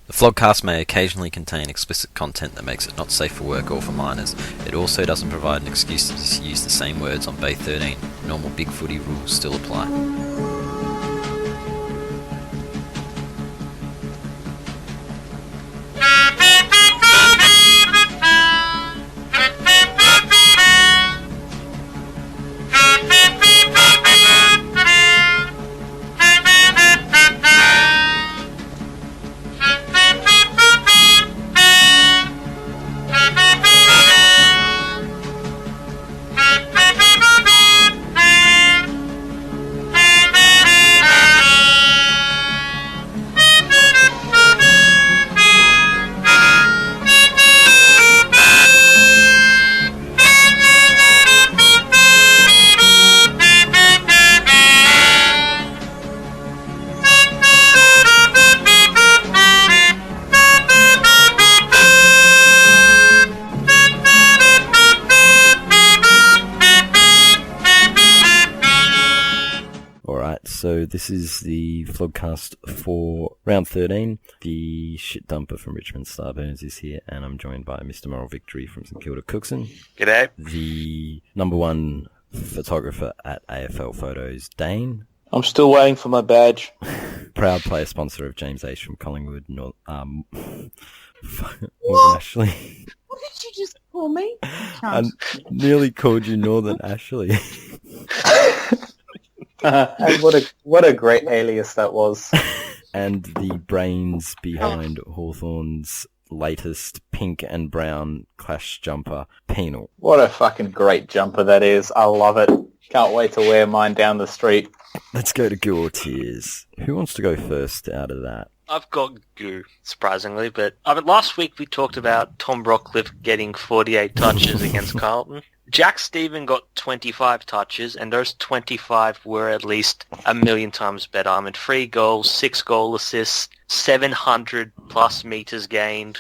The Flogcast may occasionally contain explicit content that makes it not safe for work or for minors. It also doesn't provide an excuse to use the same words on Bay 13. Normal big footy rules still apply. So this is the Flogcast for round 13. The shit dumper from Richmond, Starburns, is here, and I'm joined by Mr. Moral Victory from St Kilda, Cookson. G'day. The number one photographer at AFL Photos, Dane. I'm still waiting for my badge. Proud player sponsor of James H from Collingwood, Morgan Ashley. What did you just call me? I nearly called you Northern Ashley. And what a great alias that was. And the brains behind Hawthorn's latest pink and brown clash jumper, Penal. What a fucking great jumper that is. I love it. Can't wait to wear mine down the street. Let's go to Goo or Tears. Who wants to go first out of that? I've got Goo, surprisingly, but last week we talked about Tom Rockcliffe getting 48 touches against Carlton. Jack Stephen got 25 touches, and those 25 were at least a million times better. 3 goals, 6 goal assists, 700 plus meters gained.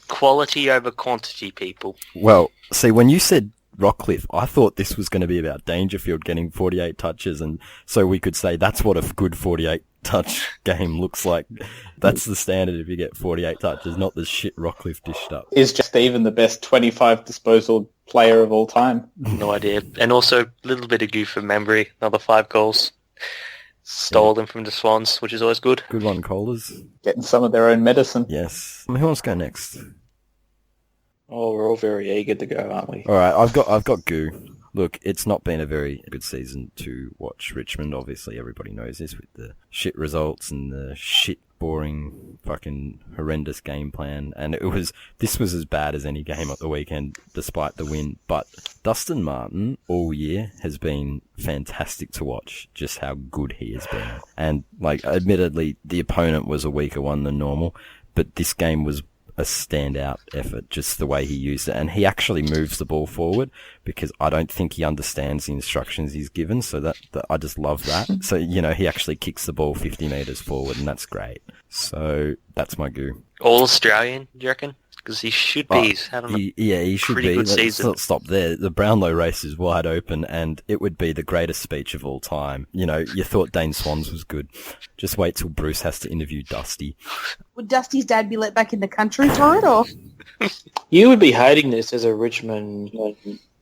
Quality over quantity, people. Well, see, when you said Rockcliffe, I thought this was going to be about Dangerfield getting 48 touches, and so we could say that's what a good 48 touch game looks like. That's the standard if you get 48 touches, not the shit Rockcliffe dished up. Is Jack Stephen the best 25 disposal player of all time? No idea. And also a little bit of Goo for memory, another 5 goals. Stole them from the Swans, which is always good. Good one, Colas. Getting some of their own medicine. Yes. Who wants to go next? Oh, we're all very eager to go, aren't we? All right, I've got Goo. Look, it's not been a very good season to watch Richmond. Obviously, everybody knows this with the shit results and the shit, boring, fucking horrendous game plan. And this was as bad as any game at the weekend, despite the win. But Dustin Martin all year has been fantastic to watch, just how good he has been. And, admittedly, the opponent was a weaker one than normal, but this game was a standout effort, just the way he used it. And he actually moves the ball forward, because I don't think he understands the instructions he's given, so that I just love that. So, he actually kicks the ball 50 metres forward, and that's great. So, that's my Goo. All Australian, do you reckon? Because he should be. He's having he should pretty be. good Let's season. not stop there. The Brownlow race is wide open, and it would be the greatest speech of all time. You thought Dane Swans was good. Just wait till Bruce has to interview Dusty. Would Dusty's dad be let back in the country for it, or? You would be hating this as a Richmond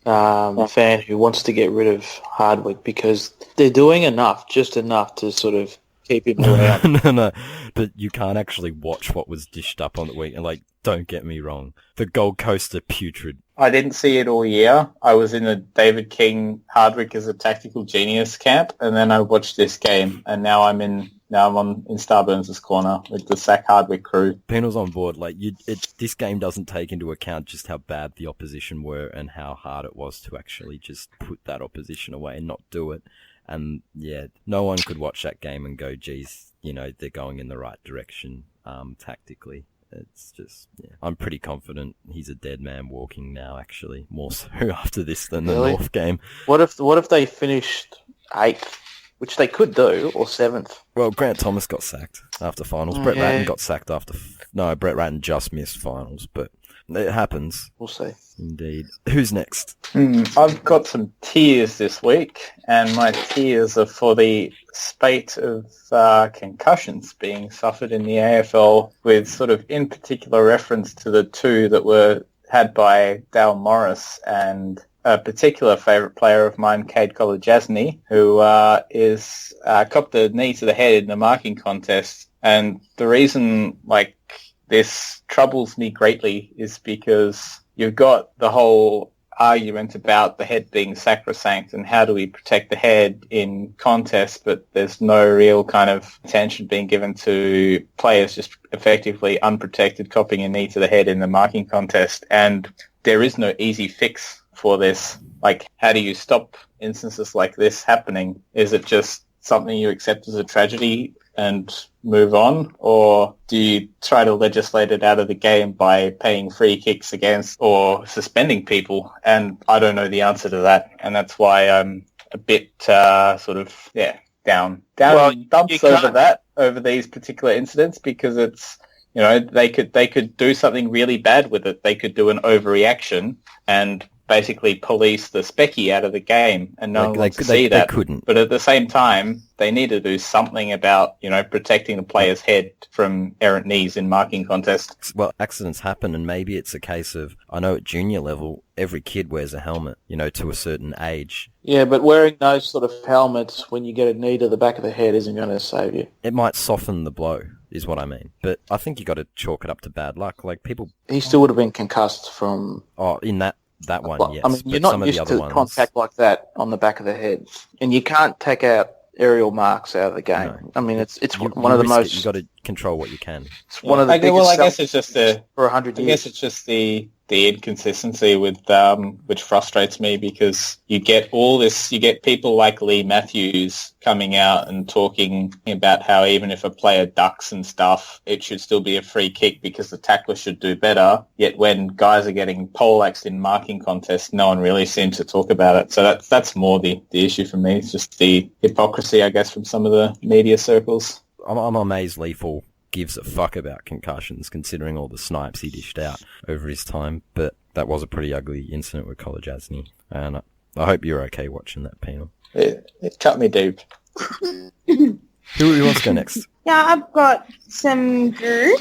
fan who wants to get rid of Hardwick, because they're doing just enough to sort of keep him around. No, but you can't actually watch what was dished up on the weekend. Don't get me wrong. The Gold Coast are putrid. I didn't see it all year. I was in the David King Hardwick as a tactical genius camp, and then I watched this game, and now I'm on in Starburns' corner with the Sack Hardwick crew. Penal's on board. This game doesn't take into account just how bad the opposition were and how hard it was to actually just put that opposition away and not do it. And yeah, no one could watch that game and go, geez, they're going in the right direction tactically. It's just, yeah. I'm pretty confident he's a dead man walking now, actually, more so after this than the North game. What if they finished 8th, which they could do, or 7th? Well, Grant Thomas got sacked after finals. Brett Ratton got sacked after... No, Brett Ratton just missed finals, but It happens. We'll see. Indeed. Who's next? I've got some tears this week, and my tears are for the spate of concussions being suffered in the AFL, with sort of in particular reference to the two that were had by Dale Morris and a particular favourite player of mine, Cade Kolajasny, who is copped a knee to the head in the marking contest. And the reason this troubles me greatly is because you've got the whole argument about the head being sacrosanct and how do we protect the head in contests, but there's no real kind of attention being given to players just effectively unprotected copping a knee to the head in the marking contest. And there is no easy fix for this. How do you stop instances like this happening? Is it just something you accept as a tragedy and move on, or do you try to legislate it out of the game by paying free kicks against or suspending people? And I don't know the answer to that, and that's why I'm a bit down Well, in dumps over these particular incidents, because it's, they could do something really bad with it. They could do an overreaction and basically police the specky out of the game, and no one wants to see that. They couldn't. But at the same time, they need to do something about, protecting the player's head from errant knees in marking contests. Well, accidents happen, and maybe it's a case of, I know at junior level, every kid wears a helmet, to a certain age. Yeah, but wearing those sort of helmets when you get a knee to the back of the head isn't going to save you. It might soften the blow, is what I mean. But I think you got to chalk it up to bad luck. People... He still would have been concussed from... Oh, in that one, yes. I mean, you're not used to contact like that on the back of the head, and you can't take out aerial marks out of the game. No. I mean, it's one of the most. You got to control what you can. It's one of the biggest. Well, I guess it's just for 100 years. I guess it's just the inconsistency with which frustrates me, because you get people like Lee Matthews coming out and talking about how even if a player ducks and stuff, it should still be a free kick because the tackler should do better. Yet when guys are getting poleaxed in marking contests, no one really seems to talk about it. So that's more the issue for me. It's just the hypocrisy, I guess, from some of the media circles. I'm amazed Lethal gives a fuck about concussions, considering all the snipes he dished out over his time. But that was a pretty ugly incident with Kolajasny, and I hope you're okay watching that, Penal. It cut me deep. Who wants to go next? Yeah, I've got some goo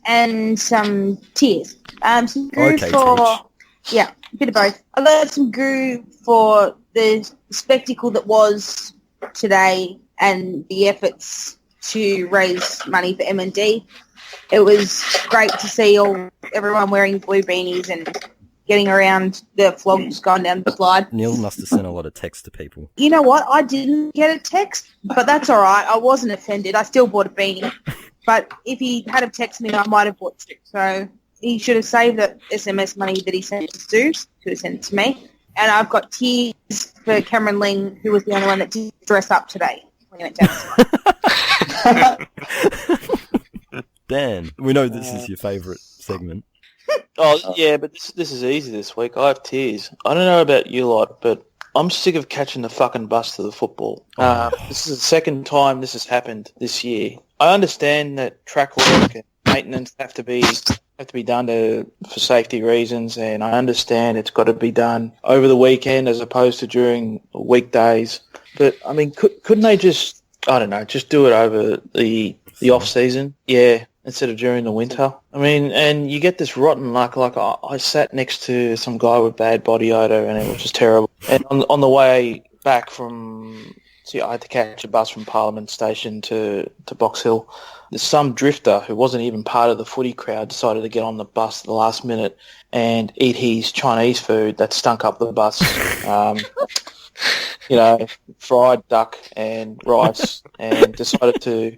and some tears. Some goo a bit of both. I got some goo for the spectacle that was today and the efforts to raise money for M&D. It was great to see everyone wearing blue beanies and getting around the flogs going down the slide. Neil must have sent a lot of text to people. You know what? I didn't get a text, but that's all right. I wasn't offended. I still bought a beanie. But if he had have texted me, I might have bought two. So he should have saved the SMS money that he sent to Stu. Should have sent it to me. And I've got tears for Cameron Ling, who was the only one that did dress up today when he went down the slide. Dan, we know this is your favourite segment. Oh, yeah, but this is easy this week. I have tears. I don't know about you lot, but I'm sick of catching the fucking bus to the football. This is the second time this has happened this year. I understand that track work and maintenance have to be done for safety reasons, and I understand it's got to be done over the weekend as opposed to during weekdays. But, I mean, couldn't they just, I don't know, just do it over the off-season? Yeah. Instead of during the winter. I mean, and you get this rotten luck. Like, I sat next to some guy with bad body odour, and it was just terrible. And on the way back I had to catch a bus from Parliament Station to Box Hill. There's some drifter who wasn't even part of the footy crowd decided to get on the bus at the last minute and eat his Chinese food that stunk up the bus. Fried duck and rice, and decided to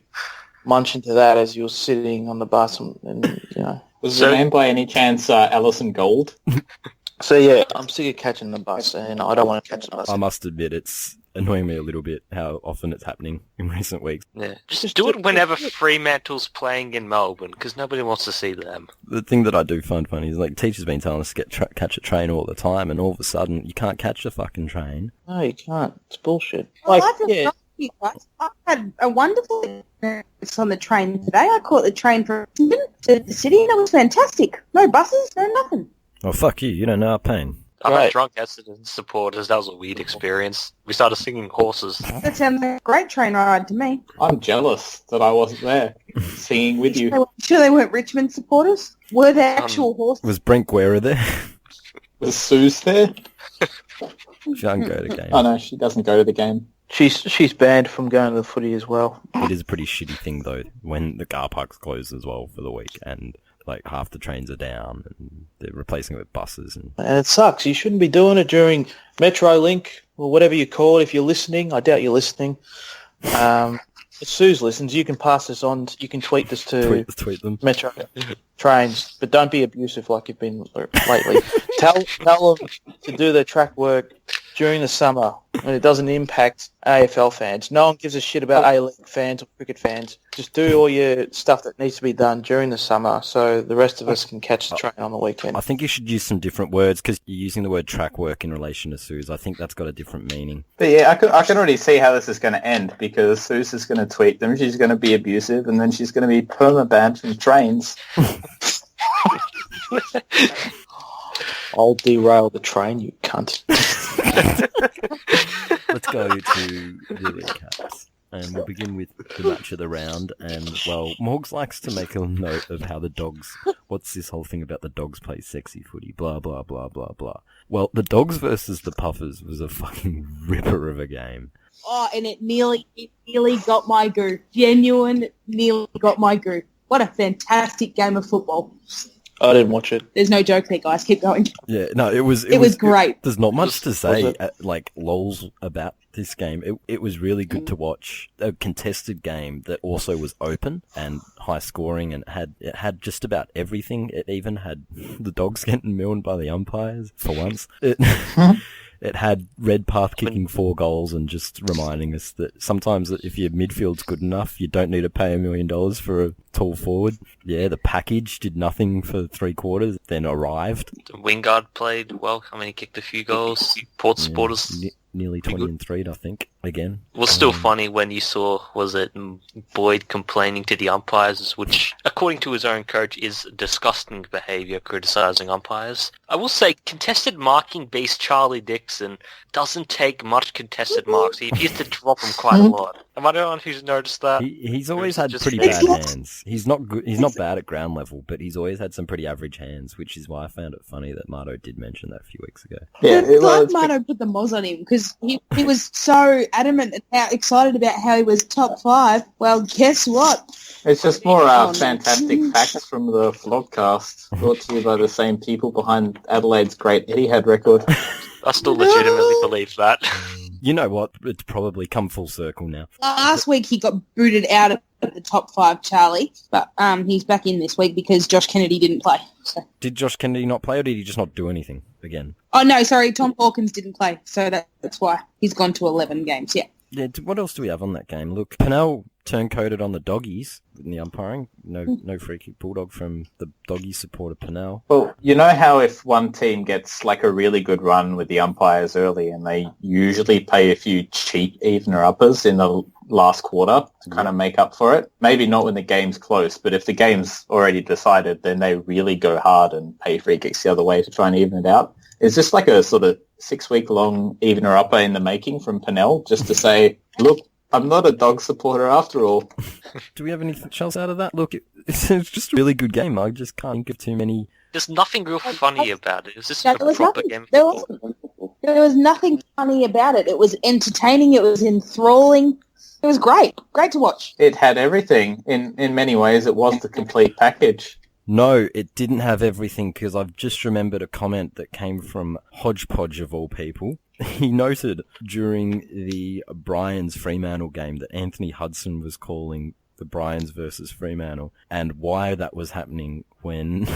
munch into that as you were sitting on the bus, and. Was the name by any chance Alison Gold? So yeah, I'm sick of catching the bus, and I don't want to catch the bus. I must admit, it's annoying me a little bit how often it's happening in recent weeks. Yeah, just do it whenever Fremantle's playing in Melbourne, because nobody wants to see them. The thing that I do find funny is, teachers been telling us to catch a train all the time, and all of a sudden you can't catch the fucking train. No, you can't. It's bullshit. Well, I feel you guys. I had a wonderful experience on the train today. I caught the train from Richmond to the city, and it was fantastic. No buses, no nothing. Oh, fuck you. You don't know our pain. I'm Right. a drunk Essendon supporters. That was a weird experience. We started singing horses. That sounds like a great train ride to me. I'm jealous that I wasn't there singing with you. Sure they weren't Richmond supporters? Were they actual horses? Was Brent Guerra there? Was Suze there? She doesn't go to games. Oh no, she doesn't go to the game. She's banned from going to the footy as well. It is a pretty shitty thing, though, when the car parks close as well for the week, and like half the trains are down, and they're replacing it with buses. And it sucks. You shouldn't be doing it during Metrolink or whatever you call it. If you're listening, I doubt you're listening. If Suze listens, you can pass this on. You can tweet this to tweet them. Metro trains, but don't be abusive like you've been lately. tell them to do their track work during the summer when it doesn't impact AFL fans. No one gives a shit about A-League fans or cricket fans. Just do all your stuff that needs to be done during the summer so the rest of us can catch the train on the weekend. I think you should use some different words, because you're using the word track work in relation to Suze. I think that's got a different meaning. But yeah, I can already see how this is going to end, because Suze is going to tweet them, she's going to be abusive, and then she's going to be perma-banned from trains. I'll derail the train, you cunt. Let's go to the recaps. And we'll begin with the match of the round. And, well, Morgs likes to make a note of how the dogs... What's this whole thing about the dogs play sexy footy? Blah, blah, blah, blah, blah. Well, the Dogs versus the Puffers was a fucking ripper of a game. Oh, and it nearly got my goo. Genuine, nearly got my goo. What a fantastic game of football. I didn't watch it. There's no joke there, guys. Keep going. Yeah, no, it was great. There's not much to say, Was it? like, lols about this game. It was really good to watch. A contested game that also was open and high scoring, and it had just about everything. It even had the Dogs getting milled by the umpires for once. It had Redpath kicking 4 goals and just reminding us that sometimes if your midfield's good enough, you don't need to pay $1 million for a tall forward. Yeah, the package did nothing for 3 quarters, then arrived. Wingard played well. I mean, he kicked a few goals. Port supporters... Nearly 20 and 3, I think, again. It was still funny when you saw, was it Boyd complaining to the umpires, which, according to his own coach, is disgusting behaviour, criticising umpires. I will say, contested marking beast Charlie Dixon doesn't take much contested marks. He used to drop them quite a lot. Am I the one who's noticed that? He's always had Just pretty me? bad hands. He's not good. He's not bad at ground level, but he's always had some pretty average hands, which is why I found it funny that Marto did mention that a few weeks ago. Yeah, It's like Marto put the moz on him because he was so adamant and how excited about how he was top 5. Well, guess what? It's just more fantastic facts from the vlogcast, brought to you by the same people behind Adelaide's great Etihad record. I still legitimately believe that. You know what? It's probably come full circle now. Last week he got booted out of the top 5, Charlie, but he's back in this week because Josh Kennedy didn't play. So. Did Josh Kennedy not play, or did he just not do anything again? Oh, no, sorry, Tom Hawkins didn't play, so that's why he's gone to 11 games, yeah. Yeah, what else do we have on that game? Look, Penal turncoated on the doggies in the umpiring. No free kick bulldog from the doggy supporter Penal. Well, you know how if one team gets like a really good run with the umpires early, and they usually pay a few cheap evener-uppers in the last quarter to kind of make up for it? Maybe not when the game's close, but if the game's already decided, then they really go hard and pay free kicks the other way to try and even it out. Is this like a sort of 6-week-long evener-upper in the making from Penal, just to say, look, I'm not a dog supporter after all? Do we have anything else out of that? Look, it's just a really good game. I just can't think of too many... There's nothing real funny about it. It was just No, a proper game of there football. was nothing funny about it. It was entertaining. It was enthralling. It was great. Great to watch. It had everything. In many ways, it was the complete package. No, it didn't have everything, because I've just remembered a comment that came from Hodgepodge of all people. He noted during the Bryans Fremantle game that Anthony Hudson was calling the Bryans versus Fremantle, and why that was happening when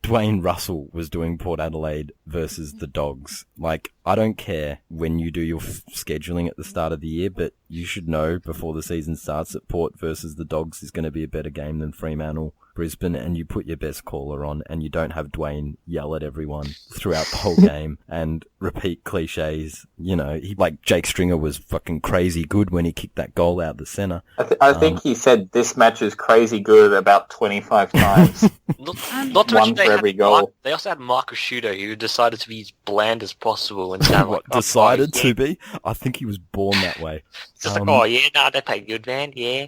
Dwayne Russell was doing Port Adelaide versus the Dogs. Like, I don't care when you do your scheduling at the start of the year, but you should know before the season starts that Port versus the Dogs is going to be a better game than Fremantle Brisbane and you put your best caller on and you don't have Dwayne yell at everyone throughout the whole game and repeat cliches, like Jake Stringer was fucking crazy good when he kicked that goal out the centre. I think he said this match is crazy good about 25 times. Not to mention One for every goal. They also had Marcus Shooter, who decided to be as bland as possible and sound like... Decided to be? I think he was born that way. Just they play good, man, yeah.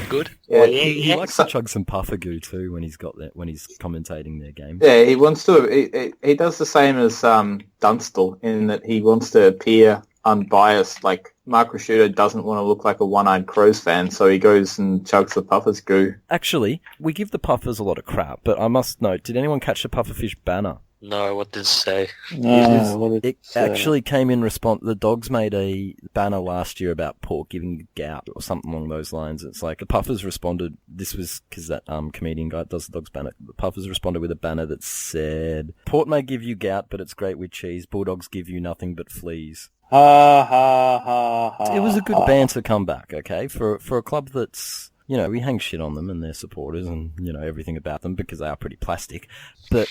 Good. Yeah, he likes to chug some puffer goo too when he's commentating their game. Yeah, he wants to. He does the same as Dunstall in that he wants to appear unbiased. Like Mark Rashuda doesn't want to look like a one-eyed Crows fan, so he goes and chugs the puffers goo. Actually, we give the puffers a lot of crap, but I must note: did anyone catch the pufferfish banner? No, what did it say? It actually came in response. The Dogs made a banner last year about Port giving gout or something along those lines. It's like the Puffers responded. This was because that comedian guy does the Dogs banner. The Puffers responded with a banner that said, "Port may give you gout, but it's great with cheese. Bulldogs give you nothing but fleas." Ha ha ha ha. It was a good banter comeback, okay, for a club that's. We hang shit on them and their supporters and, everything about them because they are pretty plastic. But,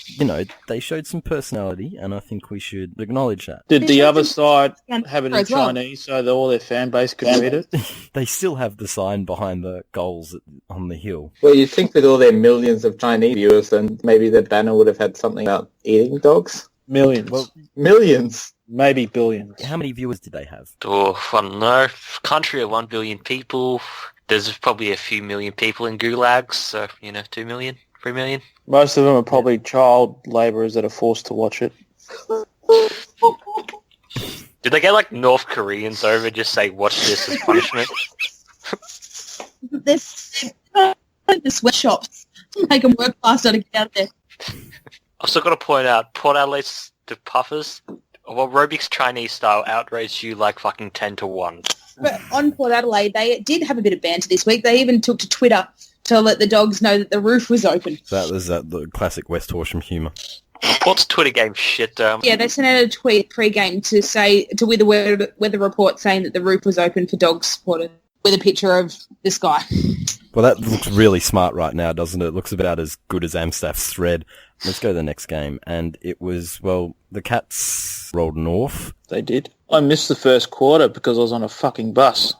they showed some personality and I think we should acknowledge that. Did the other side have it in Chinese so that all their fan base could read it? They still have the sign behind the goals on the hill. Well, you'd think with all their millions of Chinese viewers, then maybe their banner would have had something about eating dogs. Millions. Well, millions. Maybe billions. How many viewers did they have? Oh, I don't know. Country of 1 billion people. There's probably a few million people in gulags, so, 2 million, 3 million. Most of them are probably child labourers that are forced to watch it. Did they get, North Koreans over just say, watch this as punishment? There's the sweatshops. Make them work faster to get out there. I've also got to point out, Port Adelaide's the Puffers, Robics Chinese style outraged you like fucking 10 to 1. But on Port Adelaide, they did have a bit of banter this week. They even took to Twitter to let the Dogs know that the roof was open. That was the classic West Horsham humour. Port's Twitter game shit. Yeah, they sent out a tweet pre-game with the weather report saying that the roof was open for Dogs supporters with a picture of the sky. Well, that looks really smart right now, doesn't it? It looks about as good as Amstaff's thread. Let's go to the next game. And it was, the Cats rolled north. They did. I missed the first quarter because I was on a fucking bus.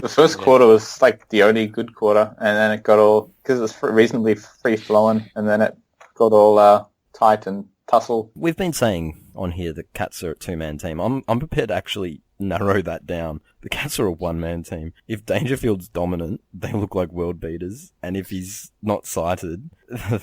The first quarter was the only good quarter, and then it got all, because it was reasonably free-flowing, and then it got all tight and tussle. We've been saying on here that Cats are a two-man team. I'm prepared to actually narrow that down. The Cats are a one-man team. If Dangerfield's dominant, they look like world beaters, and if he's not sighted,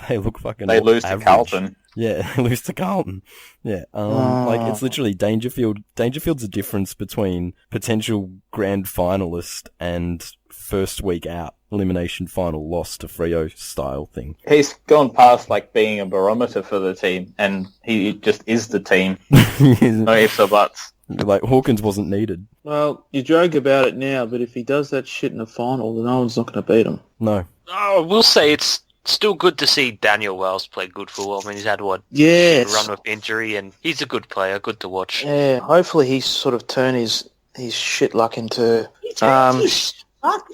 they look fucking They lose average. to Carlton. Yeah, they lose to Carlton. Yeah, it's literally Dangerfield. Dangerfield's a difference between potential grand finalist and first week out elimination final loss to Freo style thing. He's gone past being a barometer for the team, and he just is the team. No ifs or buts. Hawkins wasn't needed. Well, you joke about it now, but if he does that shit in the final, then no one's not going to beat him. No. Oh, we'll say it's still good to see Daniel Wells play good football. I mean, he's had, a run with injury, and he's a good player, good to watch. Yeah, hopefully he's sort of turned his shit luck into...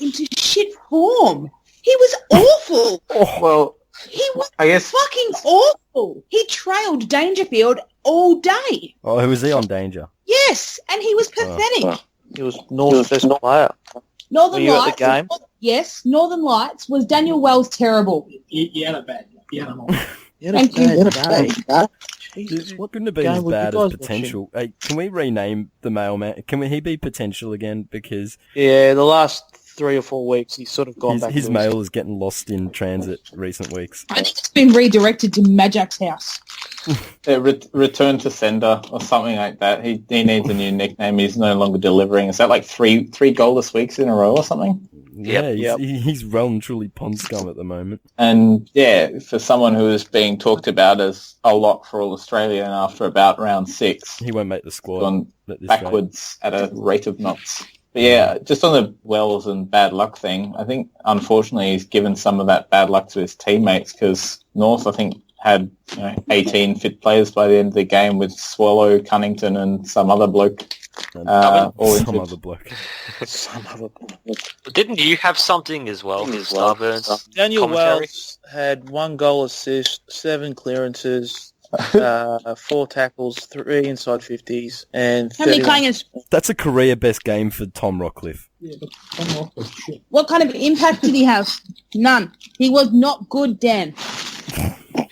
into shit form. He was awful. Well, he was I guess fucking awful. He trailed Dangerfield all day. Oh, who was he on Danger? Yes, and he was pathetic. He was North's best player. Northern Were you Lights. at the game? Yes, Northern Lights was Daniel Wells terrible. He had a bad. He had a long. Thank you. Jesus, what Couldn't have been as bad as potential. Hey, can we rename the mailman? Can he be potential again? Because yeah, the last 3 or 4 weeks he's sort of gone back. His mail is getting lost in transit recent weeks. I think it's been redirected to Majak's house. Return to sender or something like that. He needs a new nickname. He's no longer delivering. Is that three goalless weeks in a row or something? Yeah, he's well and truly pond scum at the moment. And yeah, for someone who is being talked about as a lock for All-Australia, and after about round 6, he won't make the squad. Gone backwards at a rate of knots. But yeah, just on the Wells and bad luck thing, I think unfortunately he's given some of that bad luck to his teammates because North, I think, had 18 fit players by the end of the game with Swallow, Cunnington, and some other bloke. All some injured. other bloke. Some other bloke. Didn't you have something as well, Starburns? Daniel commentary? Wells had 1 goal assist, 7 clearances, 4 tackles, 3 inside 50s, and How many 31 clangers? That's a career best game for Tom Rockcliffe. Yeah, but Tom Rockcliffe shit. What kind of impact did he have? None. He was not good, Dan.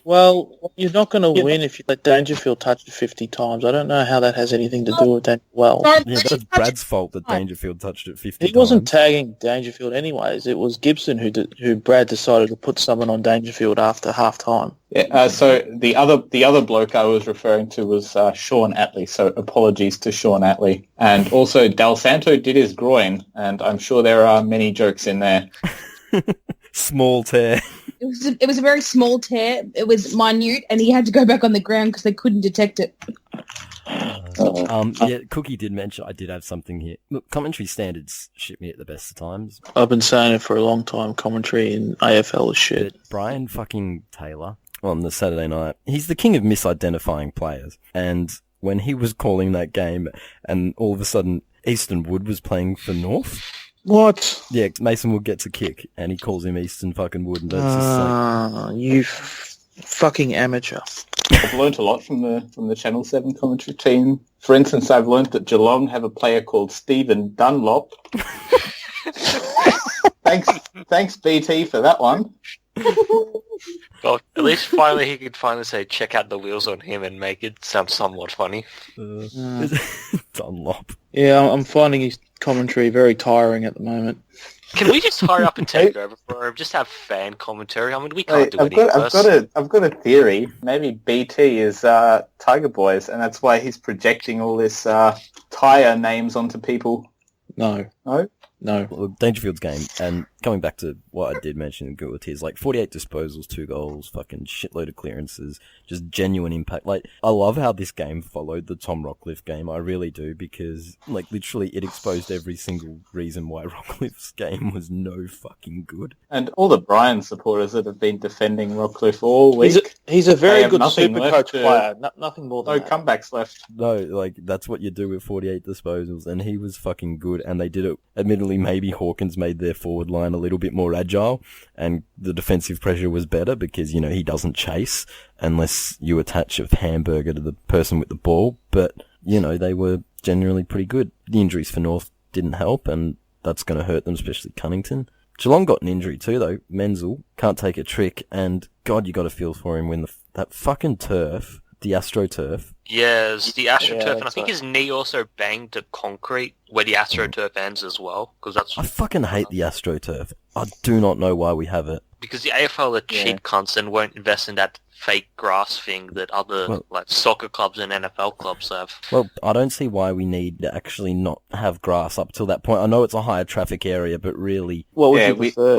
Well, you're not going to win if you let Dangerfield touch it 50 times. I don't know how that has anything to do with Daniel Wells. Yeah, that's Brad's fault that Dangerfield touched it 50 He wasn't times. tagging Dangerfield anyways. It was Gibson who Brad decided to put someone on Dangerfield after half time. Yeah, so the other bloke I was referring to was Sean Atley. So apologies to Sean Atley. And also Del Santo did his groin, and I'm sure there are many jokes in there. Small tear. It was a very small tear. It was minute, and he had to go back on the ground because they couldn't detect it. Yeah, Cookie did mention I did have something here. Look, commentary standards shit me at the best of times. I've been saying it for a long time. Commentary in AFL is shit. But Brian fucking Taylor on the Saturday night, he's the king of misidentifying players. And when he was calling that game, and all of a sudden Easton Wood was playing for North. What? Yeah, Mason Wood gets a kick, and he calls him Easton fucking Wood, and that's just like... You fucking amateur. I've learnt a lot from the Channel 7 commentary team. For instance, I've learnt that Geelong have a player called Stephen Dunlop. Thanks BT for that one. Well, at least finally he could finally say, check out the wheels on him and make it sound somewhat funny. Dunlop. Yeah, I'm finding his commentary very tiring at the moment. Can we just hurry up and take over for him? Just have fan commentary? I mean, we can't do any worse. I've got a theory. Maybe BT is Tiger Boys, and that's why he's projecting all this tyre names onto people. No. No? No. Well, Dangerfield's game, and coming back to what I did mention in Good Tears, like 48 disposals, 2 goals, fucking shitload of clearances, just genuine impact. Like, I love how this game followed the Tom Rockcliffe game, I really do, because, like, literally it exposed every single reason why Rockcliffe's game was no fucking good. And all the Brian supporters that have been defending Rockcliffe all week. He's a very good nothing super left coach to- player. Nothing more than No that. comebacks left. No, like, that's what you do with 48 disposals, and he was fucking good, and they did it. Admittedly, maybe Hawkins made their forward line a little bit more agile, and the defensive pressure was better because, you know, he doesn't chase unless you attach a hamburger to the person with the ball, but, you know, they were generally pretty good. The injuries for North didn't help, and that's going to hurt them, especially Cunnington. Geelong got an injury too, though. Menzel can't take a trick, and God, you got to feel for him when that fucking turf, the AstroTurf. Yes, the AstroTurf, and I that's think right. his knee also banged to concrete where the AstroTurf ends as well, because that's I fucking hate the AstroTurf. I do not know why we have it. because the AFL are cheap cunts and won't invest in that fake grass thing that other like soccer clubs and NFL clubs have. Well, I don't see why we need to actually not have grass up till that point. I know it's a higher traffic area, but really... What would Yeah, you prefer?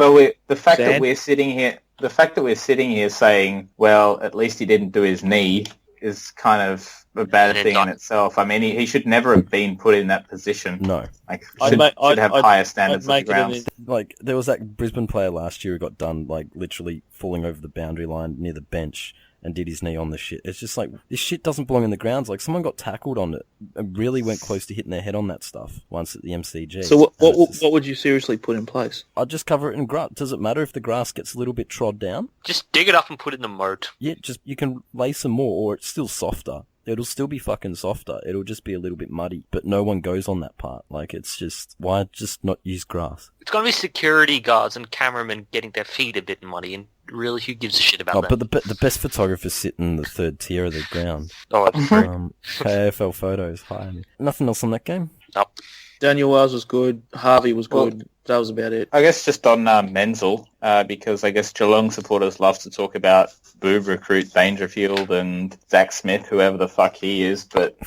the fact Sand? that we're sitting here saying, well, at least he didn't do his knee, is kind of a bad thing in itself. I mean, he should never have been put in that position. No. Like, I'd should have I'd higher standards of the make it grounds. Like, there was that Brisbane player last year who got done, like, literally falling over the boundary line near the bench and did his knee on the shit. It's just like, this shit doesn't belong in the grounds. Like, someone got tackled on it and really went close to hitting their head on that stuff once at the MCG. So And it's just- what would you seriously put in place? I'd just cover it in grass. Does it matter if the grass gets a little bit trod down? Just dig it up and put it in the moat. Yeah, just, you can lay some more, or it's still softer. It'll still be fucking softer. It'll just be a little bit muddy, but no one goes on that part. Like, it's just, why just not use grass? It's going to be security guards and cameramen getting their feet a bit muddy, and really, who gives a shit about Oh, that? but the best photographers sit in the third tier of the ground. Oh, that's true. AFL photos, hire me. Nothing else on that game? Nope. Daniel Wells was good. Harvey was Well- good. That was about it. I guess just on Menzel, because I guess Geelong supporters love to talk about boob recruit Dangerfield and Zach Smith, whoever the fuck he is. But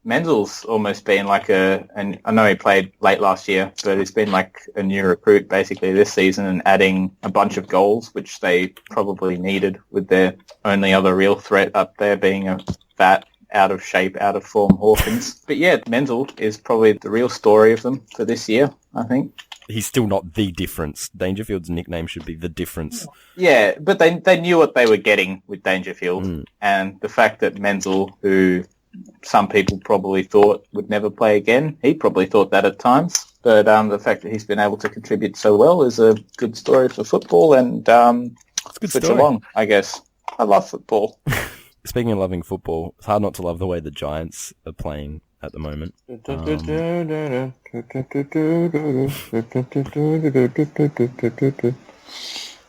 Menzel's almost been like and I know he played late last year, but he's been like a new recruit basically this season and adding a bunch of goals, which they probably needed with their only other real threat up there being a fat out of shape, out of form Hawkins. But yeah, Menzel is probably the real story of them for this year, I think. He's still not the difference. Dangerfield's nickname should be the difference. Yeah, but they knew what they were getting with Dangerfield. And the fact that Menzel, who some people probably thought would never play again, he probably thought that at times. But the fact that he's been able to contribute so well is a good story for football and it's a good switch story. along, I guess. I love football. Speaking of loving football, it's hard not to love the way the Giants are playing at the moment.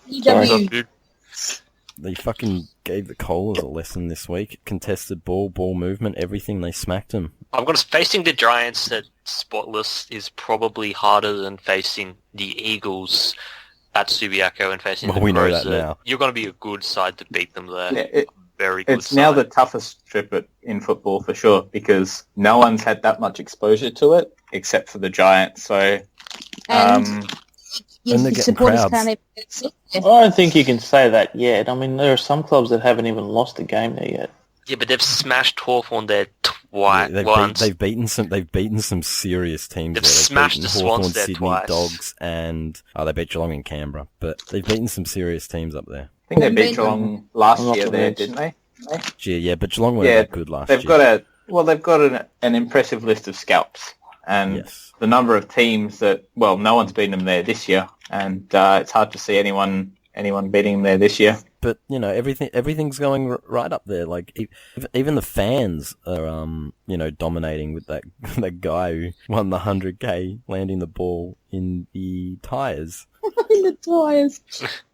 EW. They fucking gave the Kohlers a lesson this week. Contested ball movement, everything. They smacked them. I'm going to facing the Giants at Spotless is probably harder than facing the Eagles at Subiaco and facing the We know Crows. that now. You're going to be a good side to beat them there. Yeah, Very good it's side. now the toughest trip in football for sure because no one's had that much exposure to it except for the Giants. So, And And they the get supporters crowds. can't even sit there. I don't think you can say that yet. I mean, there are some clubs that haven't even lost a game there yet. Yeah, but they've smashed Hawthorn there twice. They've beaten some serious teams. They've there. smashed beaten the Swans Hawthorn, there Sydney twice. Dogs, and they beat Geelong in Canberra. But they've beaten some serious teams up there. I think they beat They've Geelong last I'm not year there, convinced. didn't they? Yeah, but Geelong weren't that good last they've year. got an impressive list of scalps, and Yes. the number of teams that no one's beaten them there this year, and it's hard to see anyone beating them there this year. But everything's going right up there. Like even the fans are dominating with that that guy who won the 100K landing the ball in the tyres. In the tyres.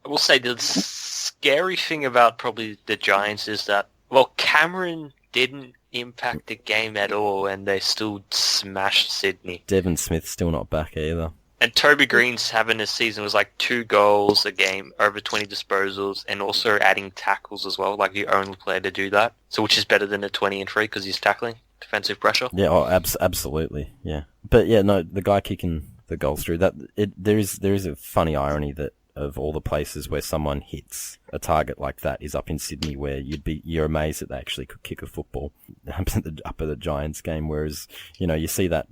I will say the scary thing about probably the Giants is that, Cameron didn't impact the game at all and they still smashed Sydney. Devon Smith's still not back either. And Toby Green's having a season was like 2 goals a game, over 20 disposals, and also adding tackles as well, like the only player to do that. So which is better than a 20 and 3 because he's tackling, defensive pressure. Yeah, absolutely, yeah. But yeah, no, the guy kicking the goals through there is a funny irony that of all the places where someone hits a target like that is up in Sydney, where you're amazed that they actually could kick a football up at the Giants game, whereas you see that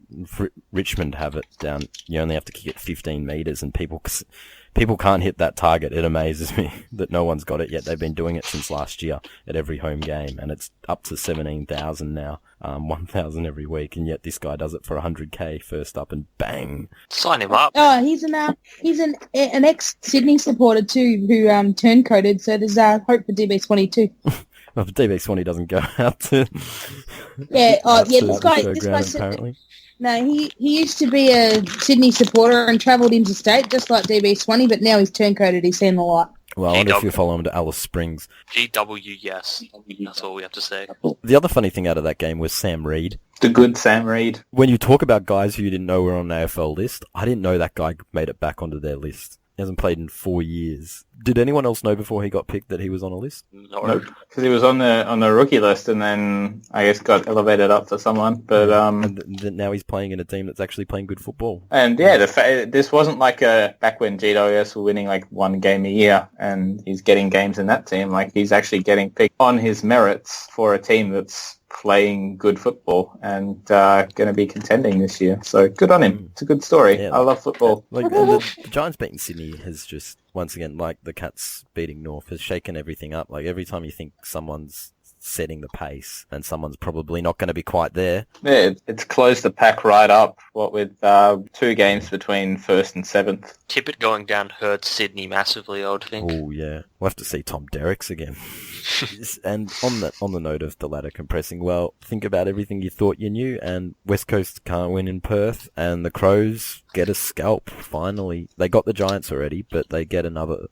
Richmond have it down. You only have to kick it 15 meters, and people can't hit that target. It amazes me that no one's got it yet. They've been doing it since last year at every home game, and it's up to 17,000 now, 1,000 every week, and yet this guy does it for 100K first up, and bang! Sign him up. Oh, he's an ex-Sydney supporter too who turncoated, so there's hope for DB Swanee too. Well, DB Swanee doesn't go out to... Yeah, this guy showground, said, apparently. no, he used to be a Sydney supporter and travelled interstate just like DB Swanee, but now he's turncoated, he's seen the light. Well, I wonder if you follow him to Alice Springs. GW, yes. That's all we have to say. The other funny thing out of that game was Sam Reid. The good Sam Reid. When you talk about guys who you didn't know were on an AFL list, I didn't know that guy made it back onto their list. He hasn't played in 4 years. Did anyone else know before he got picked that he was on a list? Nope, because he was on the rookie list and then I guess got elevated up to someone. But Now he's playing in a team that's actually playing good football. and yeah, this wasn't like back when GWS were winning like 1 game a year, and he's getting games in that team. Like he's actually getting picked on his merits for a team that's playing good football and going to be contending this year. So good on him. It's a good story. Yeah. I love football. Like the Giants beating Sydney has just, once again, like the Cats beating North, has shaken everything up. Like every time you think someone's setting the pace and someone's probably not going to be quite there. Yeah, it's closed the pack right up. What with 2 games between 1st and 7th. Tippett going down hurts Sydney massively, I would think. Oh yeah, we'll have to see Tom Derricks again. And on the note of the ladder compressing, well, think about everything you thought you knew, and West Coast can't win in Perth, and the Crows get a scalp finally. They got the Giants already, but they get another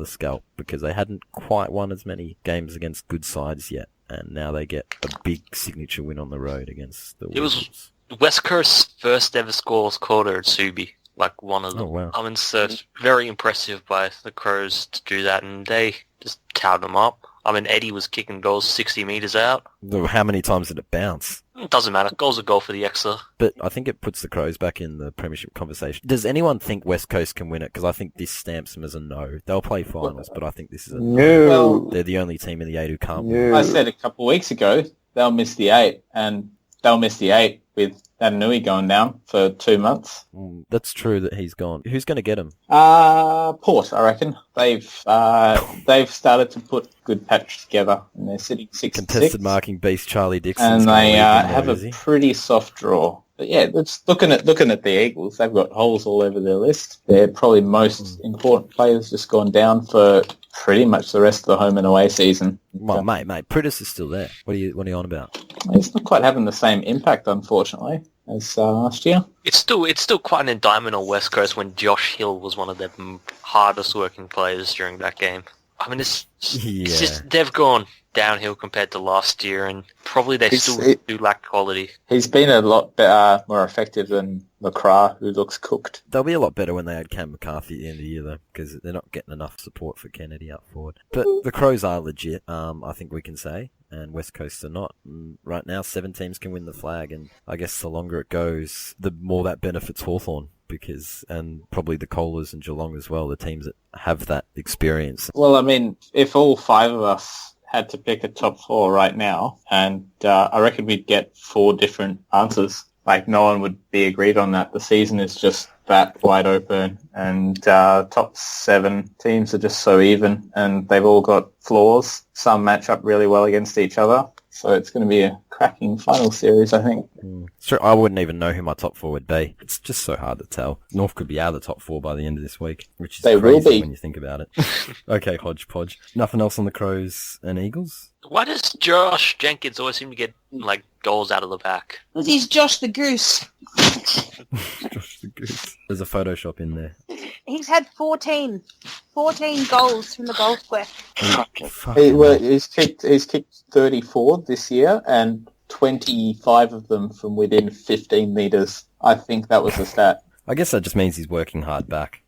scalp because they hadn't quite won as many games against good sides yet, and now they get a big signature win on the road against the It was Wolves. West Coast's first ever score quarter at Subi, like one of them. Oh, wow. I mean, so it's very impressive by the Crows to do that, and they just towed them up. I mean, Eddie was kicking goals 60 metres out. How many times did it bounce? It doesn't matter. Goal's a goal for the Exer. But I think it puts the Crows back in the premiership conversation. Does anyone think West Coast can win it? Because I think this stamps them as a no. They'll play finals, but I think this is a no. Well, They're the only team in the 8 who can't win. I said a couple of weeks ago they'll miss the 8, and they'll miss the 8 with Adenui going down for 2 months. That's true that he's gone. Who's going to get him? Port, I reckon. They've started to put good patch together, and they're sitting 6 Contested marking beast Charlie Dixon. and they have a pretty soft draw. But yeah, it's looking at the Eagles. They've got holes all over their list. Their probably most important players just gone down for pretty much the rest of the home and away season. Well, mate, Pritis is still there. What are you on about? It's not quite having the same impact, unfortunately, as last year. It's still quite an indictment on West Coast when Josh Hill was one of their hardest working players during that game. I mean, it's just they've gone downhill compared to last year, and probably they still do lack quality. He's been a lot more effective than McCrae, who looks cooked. They'll be a lot better when they had Cam McCarthy at the end of the year, though, because they're not getting enough support for Kennedy up forward. But the Crows are legit, I think we can say, and West Coast are not. And right now, 7 teams can win the flag, and I guess the longer it goes, the more that benefits Hawthorn. And probably the Kohlers and Geelong as well, the teams that have that experience. Well, I mean, if all 5 of us had to pick a top 4 right now, and I reckon we'd get 4 different answers. Like, no one would be agreed on that. The season is just that wide open, and top 7 teams are just so even, and they've all got flaws. Some match up really well against each other. So it's going to be a cracking final series, I think. Sure, I wouldn't even know who my top 4 would be. It's just so hard to tell. North could be out of the top 4 by the end of this week, which is crazy when you think about it. Okay, hodgepodge. Nothing else on the Crows and Eagles? Why does Josh Jenkins always seem to get goals out of the back? Because he's Josh the Goose. Josh the Goose. There's a Photoshop in there. He's had 14 goals from the goal square. He's kicked 34 this year, and 25 of them from within 15 metres. I think that was the stat. I guess that just means he's working hard back.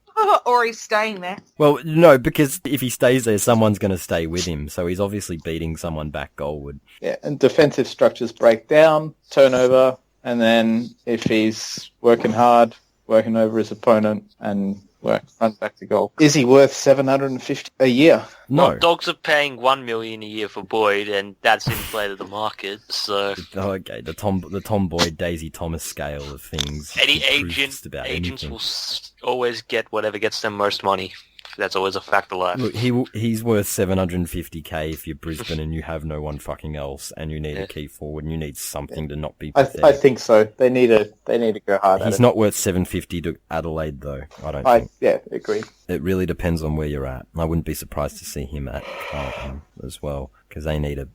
Or he's staying there. Well, no, because if he stays there, someone's going to stay with him. So he's obviously beating someone back goalward. Yeah, and defensive structures break down, turnover, and then if he's working hard, working over his opponent, and runs back to goal. Is he worth $750 a year? No. Well, Dogs are paying $1 million a year for Boyd, and that's inflated the market. So okay, the Tom Boyd, Daisy Thomas scale of things. Any agents will always get whatever gets them most money. That's always a fact of life. Look, he's worth $750K if you're Brisbane and you have no one fucking else, and you need a key forward, and you need something to not be pathetic. I think so. They need to go hard at it. He's not worth $750 to Adelaide, though. I don't think. Yeah, agree. It really depends on where you're at. I wouldn't be surprised to see him at Carlton as well, because they need a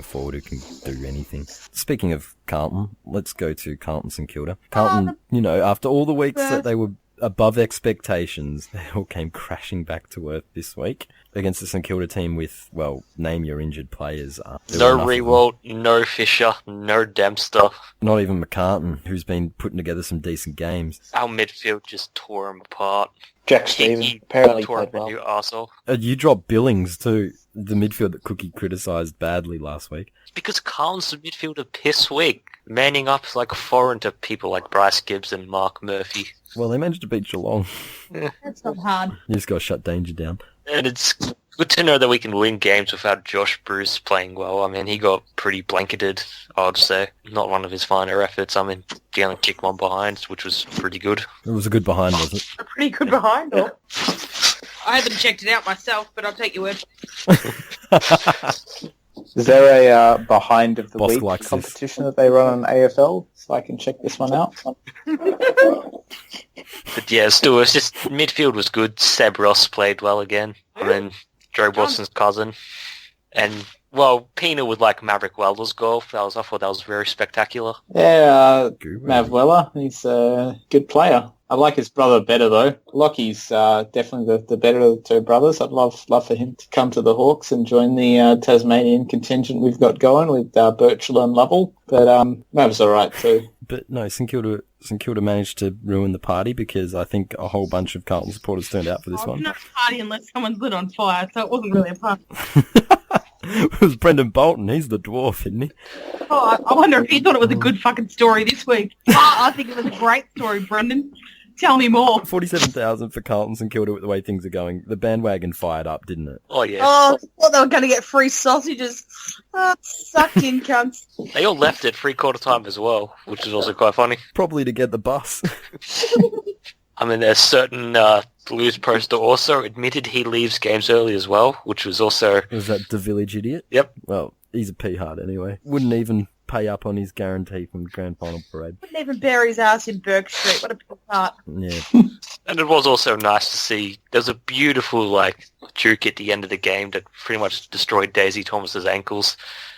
forward who can do anything. Speaking of Carlton, let's go to Carlton St Kilda. Carlton, after all the weeks that they were above expectations, they all came crashing back to earth this week against the St Kilda team with, well, name your injured players. No Rewalt, no Fisher, no Dempster. Not even McCartan, who's been putting together some decent games. Our midfield just tore him apart. Jack Stevens apparently tore played well. You arsehole. You dropped Billings too, the midfield that Cookie criticised badly last week. Because Carlton's midfield are piss weak. Manning up is like foreign to people like Bryce Gibbs and Mark Murphy. Well, they managed to beat Geelong. That's not hard. You just got to shut Danger down. And it's good to know that we can win games without Josh Bruce playing well. I mean, he got pretty blanketed, I would say. Not one of his finer efforts. I mean, he only kicked one behind, which was pretty good. It was a good behind, wasn't it? A pretty good behind. I haven't checked it out myself, but I'll take your word. Is there a behind of the Boss week likes competition that they run on AFL, so I can check this one out? But yeah, still, it's just midfield was good. Seb Ross played well again. I mean, Joe Watson's cousin. And, well, Penal with Maverick Welder's goal. I thought that was very spectacular. Yeah, Mav Weller, he's a good player. I like his brother better, though. Lockie's definitely the better of the two brothers. I'd love for him to come to the Hawks and join the Tasmanian contingent we've got going with Birchall and Lovell. But Mav's all right, too. But no, St Kilda managed to ruin the party because I think a whole bunch of Carlton supporters turned out for this one. It's not a party unless someone's lit on fire, so it wasn't really a party. It was Brendan Bolton. He's the dwarf, isn't he? Oh, I wonder if he thought it was a good fucking story this week. I think it was a great story, Brendan. Tell me more. 47,000 for Carlton St Kilda with the way things are going. The bandwagon fired up, didn't it? Oh, yeah. Oh, I thought they were going to get free sausages. Oh, sucked in, cunts. They all left at three-quarter time as well, which is also quite funny. Probably to get the bus. I mean, there's certain Blues poster also admitted he leaves games early as well, which was also... Was that the village idiot? Yep. Well, he's a peahard anyway. Wouldn't even pay up on his guarantee from the grand final parade. Wouldn't even bury his ass in Burke Street. What a big part. Yeah. And it was also nice to see, there's a beautiful, juke at the end of the game that pretty much destroyed Daisy Thomas's ankles.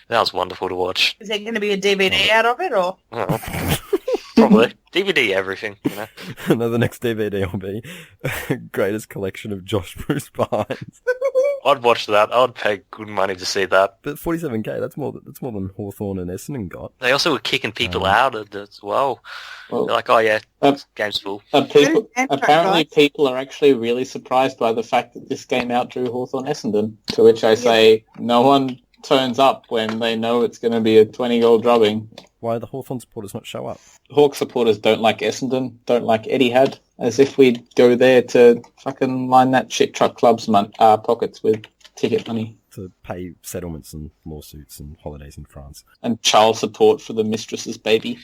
That was wonderful to watch. Is there going to be a DVD out of it, or? I don't know. Probably. DVD everything, you know. And the next DVD will be greatest collection of Josh Bruce behinds. I'd watch that. I'd pay good money to see that. But 47k, that's more than Hawthorn and Essendon got. They also were kicking people out as well. Well, They're like, oh yeah, game's full. Apparently people are actually really surprised by the fact that this game outdrew Hawthorn Essendon, to which I say no one turns up when they know it's going to be a 20-goal drubbing. Why do the Hawthorn supporters not show up? Hawk supporters don't like Essendon, don't like Etihad, as if we'd go there to fucking line that shit truck club's pockets with ticket money. To pay settlements and lawsuits and holidays in France. And child support for the mistress's baby.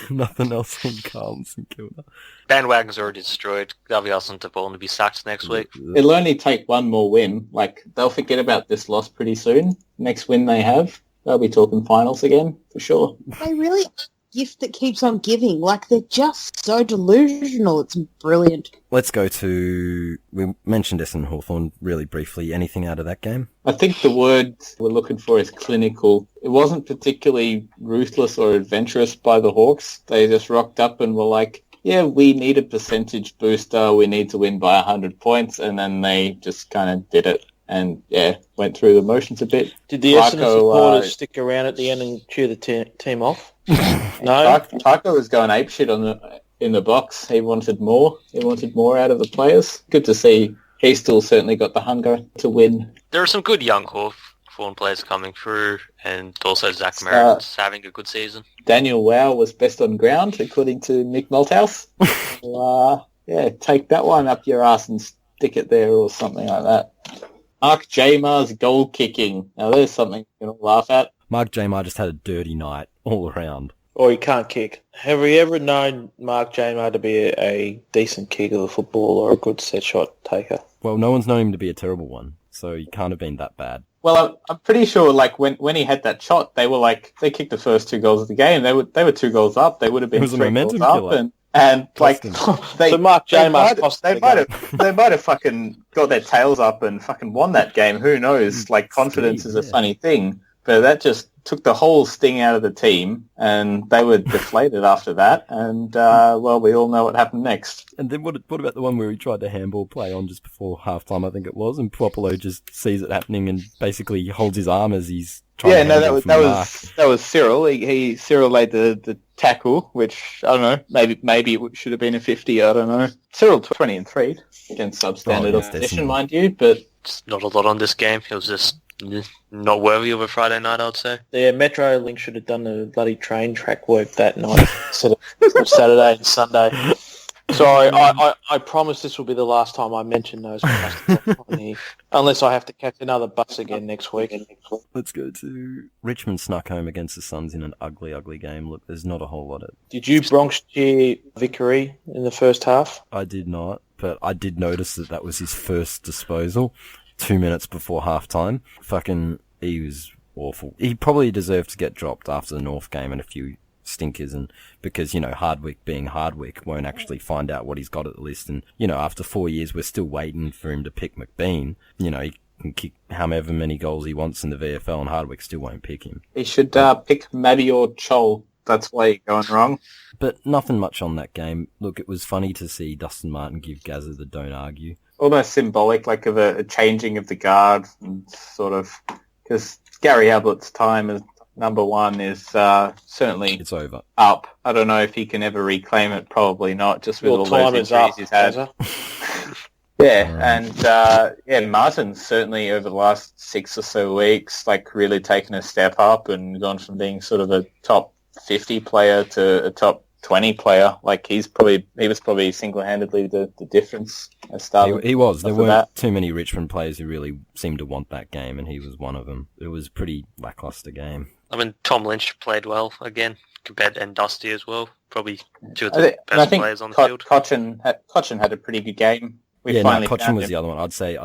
Nothing else on Carlton St Kilda. Bandwagon's already destroyed. Gavi Austin to ball to be sacked next week. It'll only take one more win. They'll forget about this loss pretty soon. Next win they have, they'll be talking finals again, for sure. They really are a gift that keeps on giving. They're just so delusional. It's brilliant. Let's go to... We mentioned Essendon Hawthorn really briefly. Anything out of that game? I think the word we're looking for is clinical. It wasn't particularly ruthless or adventurous by the Hawks. They just rocked up and were like, yeah, we need a percentage booster. We need to win by 100 points. And then they just kind of did it. And, yeah, went through the motions a bit. Did the Essendon supporters stick around at the end and cheer the team off? No? Taco was going apeshit in the box. He wanted more. He wanted more out of the players. Good to see. He still certainly got the hunger to win. There are some good young Hawthorn players coming through, and also Zach Merritt's having a good season. Daniel Wow was best on ground, according to Mick Malthouse. So, yeah, take that one up your ass and stick it there or something like that. Mark Jamar's goal kicking. Now there's something you can laugh at. Mark Jamar just had a dirty night all around. Or he can't kick. Have we ever known Mark Jamar to be a decent kicker of the football or a good set shot taker? Well, no one's known him to be a terrible one, so he can't have been that bad. Well, I'm pretty sure, when he had that shot, they were they kicked the first 2 goals of the game. They were 2 goals up. They would have been 3 goals up, and so Mark Jamar, they might have fucking got their tails up and fucking won that game. Who knows? Confidence is a funny thing, but that just took the whole sting out of the team, and they were deflated after that. And we all know what happened next. And then what about the one where he tried to handball play on just before halftime? I think it was, and Popolo just sees it happening and basically holds his arm as he's trying to handball that was Cyril. Cyril laid the tackle, which I don't know. Maybe it should have been a 50. I don't know. Cyril 20-3 against substandard opposition, mind you, but Just not a lot on this game. It was just not worthy of a Friday night, I'd say. Yeah, Metro Link should have done the bloody train track work that night instead of Saturday and Sunday. Sorry, I promise this will be the last time I mention those bastards on here, unless I have to catch another bus again next week. Let's go to Richmond snuck home against the Suns in an ugly, ugly game. Look, there's not a whole lot of... Did you Bronx cheer Vickery in the first half? I did not, but I did notice that was his first disposal 2 minutes before halftime. He was awful. He probably deserved to get dropped after the North game and a few stinkers, and because Hardwick being Hardwick won't actually find out what he's got at the list, and after 4 years we're still waiting for him to pick McBean. He can kick however many goals he wants in the VFL and Hardwick still won't pick him. He should pick Maddie or Chol. That's why you're going wrong. But nothing much on that game. Look, it was funny to see Dustin Martin give Gazza the don't argue. Almost symbolic, of a changing of the guard, and sort of, because Gary Ablett's time as number one is certainly it's over. Up. I don't know if he can ever reclaim it. Probably not. Just with all those injuries he's had. And Martin's certainly over the last 6 or so weeks, really taken a step up and gone from being sort of a top 50 player to a top 20 player. Like he was probably single-handedly the difference at Starburns. He was. There weren't that. too many Richmond players who really seemed to want that game, and he was one of them. It was a pretty lackluster game. I mean, Tom Lynch played well again, compared and Dusty as well. Probably two of the best players on the field. Cochin had a pretty good game. Cochin was the other one. I'd say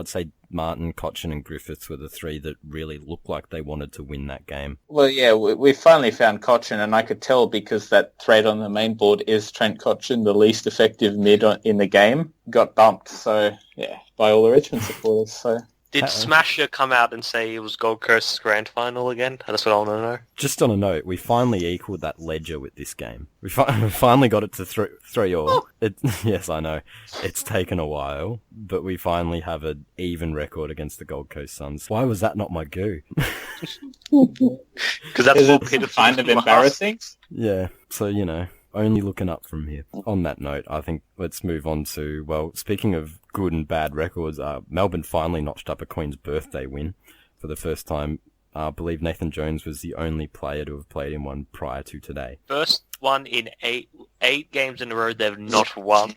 Martin, Cochin, and Griffiths were the three that really looked like they wanted to win that game. Well, yeah, we finally found Cochin, and I could tell because that thread on the main board is Trent Cochin, the least effective mid in the game, got bumped. So, yeah, by all the Richmond supporters. So. Did Smasher come out and say it was Gold Coast's grand final again? That's what I want to know. Just on a note, we finally equalled that ledger with this game. We finally got it to 3-3. Yes, I know. It's taken a while, but we finally have an even record against the Gold Coast Suns. Why was that not my goo? Because that's what kind of embarrassing. Yeah, so, only looking up from here. On that note, I think let's move on to, well, speaking of good and bad records, Melbourne finally notched up a Queen's birthday win for the first time. I believe Nathan Jones was the only player to have played in one prior to today. First one in eight games in a row they've not won.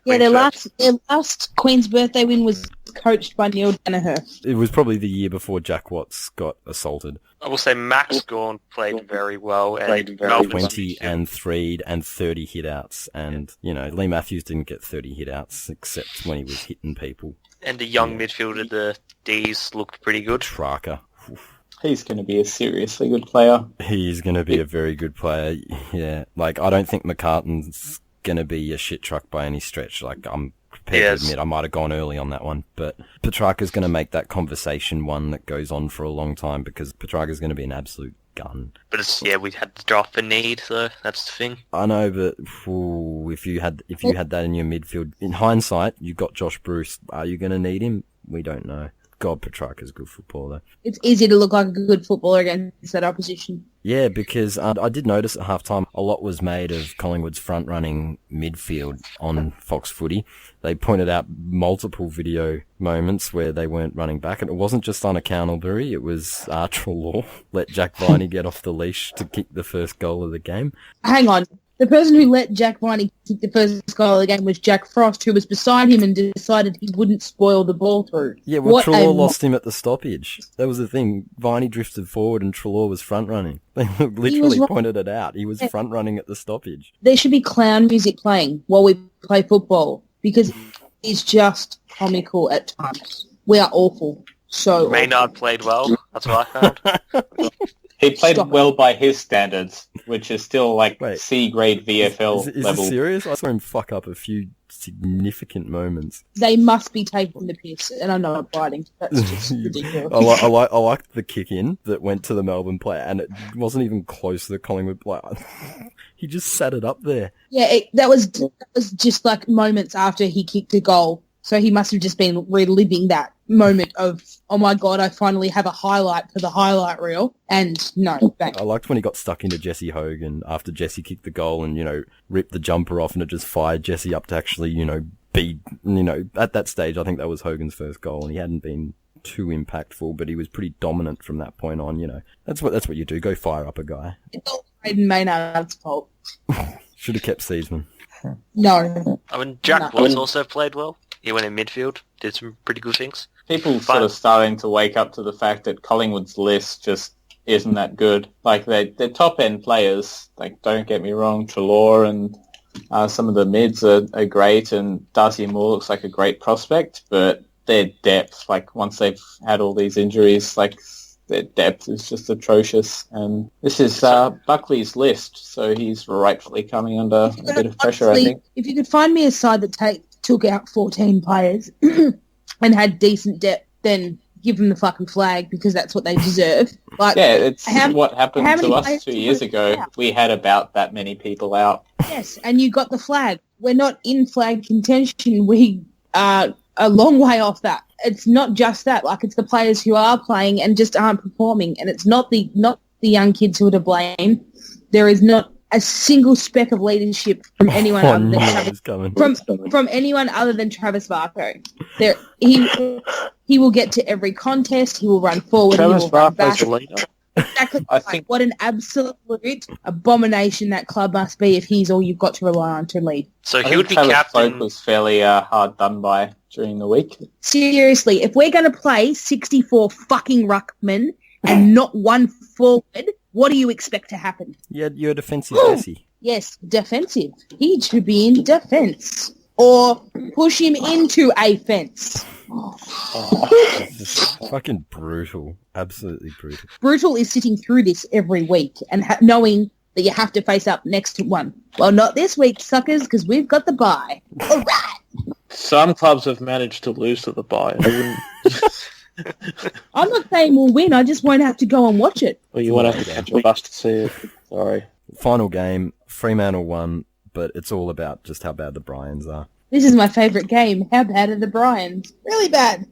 Yeah, their last Queen's birthday win was coached by Neil Danaher. It was probably the year before Jack Watts got assaulted. I will say Max Gawn played very well. And 20 and 3 and 30 hitouts. And, Lee Matthews didn't get 30 hitouts except when he was hitting people. And the young midfielder, the D's, looked pretty good. Rocca. He's going to be a seriously good player. He's going to be a very good player, yeah. I don't think McCartan's going to be a shit truck by any stretch. I'm prepared to admit I might have gone early on that one, but Petrarca's going to make that conversation one that goes on for a long time because Petrarca's going to be an absolute gun. But we had to draft for need, so that's the thing. I know, but if you had that in your midfield, in hindsight, you got Josh Bruce. Are you going to need him? We don't know. God, Petrarca's a good footballer. It's easy to look like a good footballer against that opposition. Yeah, because I did notice at halftime a lot was made of Collingwood's front-running midfield on Fox Footy. They pointed out multiple video moments where they weren't running back, and it wasn't just unaccountable. It was Trelaw let Jack Viney get off the leash to kick the first goal of the game. Hang on. The person who let Jack Viney kick the first goal of the game was Jack Frost, who was beside him and decided he wouldn't spoil the ball through. Yeah, well, Trelaw lost him at the stoppage. That was the thing. Viney drifted forward and Trelaw was front-running. They literally pointed it out. He was front-running at the stoppage. There should be clown music playing while we play football because it's just comical at times. We are awful. So Maynard played well. That's what I found. He played well by his standards, which is still C-grade VFL is level. Is he serious? I saw him fuck up a few significant moments. They must be taking the piss, and I'm not biting. That's just ridiculous. I liked the kick-in that went to the Melbourne player, and it wasn't even close to the Collingwood player. He just sat it up there. Yeah, that was just like moments after he kicked the goal. So he must have just been reliving that moment of, oh my God, I finally have a highlight for the highlight reel. And no, bang. I liked when he got stuck into Jesse Hogan after Jesse kicked the goal and, ripped the jumper off and it just fired Jesse up to actually, be, at that stage, I think that was Hogan's first goal and he hadn't been too impactful, but he was pretty dominant from that point on, That's what you do, go fire up a guy. It's all Hayden Maynard's fault. Should have kept Seaman. No. I mean, Jack Watts also played well. He went in midfield, did some pretty good things. People sort of starting to wake up to the fact that Collingwood's list just isn't that good. They're top-end players. Don't get me wrong, Trelaw and some of the mids are great, and Darcy Moore looks like a great prospect, but their depth, once they've had all these injuries, their depth is just atrocious. And this is Buckley's list, so he's rightfully coming under a bit of pressure, I think. If you could find me a side that took out 14 players and had decent depth, then give them the fucking flag because that's what they deserve. It's what happened to us 2 years ago. We had about that many people out. Yes, and you got the flag. We're not in flag contention. We are a long way off that. It's not just that. It's the players who are playing and just aren't performing, and it's not the young kids who are to blame. There is not a single speck of leadership from anyone other than from anyone other than Travis Varco. He will get to every contest. He will run forward. Travis he will run back. Varco's a leader. Exactly. I think- What an absolute abomination that club must be if he's all you've got to rely on to lead. So I he think would be Taylor captain. Folk was fairly hard done by during the week. Seriously, if we're going to play 64 fucking ruckmen and not one forward, what do you expect to happen? You're a defensive Messi. Yes, defensive. He should be in defence. Or push him into a fence. It's just fucking brutal. Absolutely brutal. Brutal is sitting through this every week and knowing that you have to face up next to one. Well, not this week, suckers, because we've got the bye. All right. Some clubs have managed to lose to the bye. I'm not saying we'll win. I just won't have to go and watch it. Well, you won't have to catch a bus to see it. Sorry. Final game, Fremantle won, but it's all about just how bad the Bryans are. This is my favourite game. How bad are the Bryans? Really bad.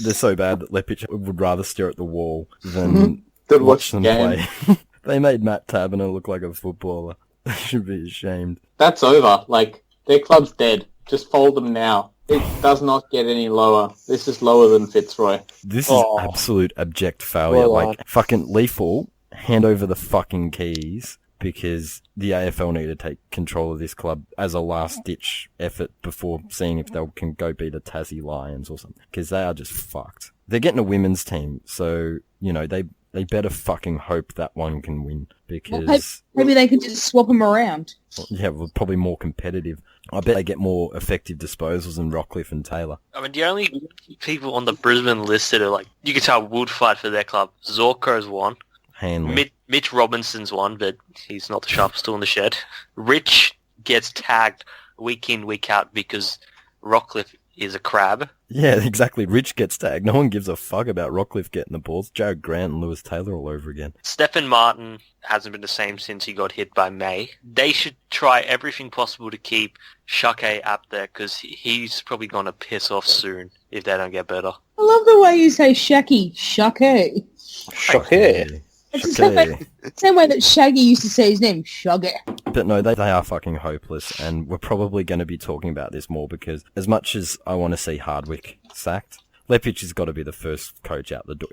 They're so bad that Lepic would rather stare at the wall than Then watch watch the them game. play. They made Matt Taberner look like a footballer. They should be ashamed. That's over. Like, their club's dead. Just fold them now. It does not get any lower. This is lower than Fitzroy. This is absolute abject failure. Well, like, fucking Lethal, hand over the fucking keys, because the AFL need to take control of this club as a last-ditch effort before seeing if they can go beat the Tassie Lions or something. Because they are just fucked. They're getting a women's team, so, you know, they better fucking hope that one can win. Because... Maybe they could just swap them around. Yeah, well, probably more competitive. I bet they get more effective disposals than Rockcliffe and Taylor. I mean, the only people on the Brisbane list that are like, you could tell would fight for their club. Zorko's one. Hanley. Mitch Robinson's one, but he's not the sharpest tool in the shed. Rich gets tagged week in, week out because Rockcliffe is a crab. Yeah, exactly. Rich gets tagged. No one gives a fuck about Rockcliffe getting the balls. Jared Grant and Lewis Taylor all over again. Stephen Martin hasn't been the same since he got hit by May. They should try everything possible to keep Shake up there because he's probably going to piss off soon if they don't get better. I love the way you say Shacky. Shake. Shocking. It's the same way that Shaggy used to say his name. Shaggy. But no, they are fucking hopeless, and we're probably going to be talking about this more because as much as I want to see Hardwick sacked, Lepic has got to be the first coach out the door.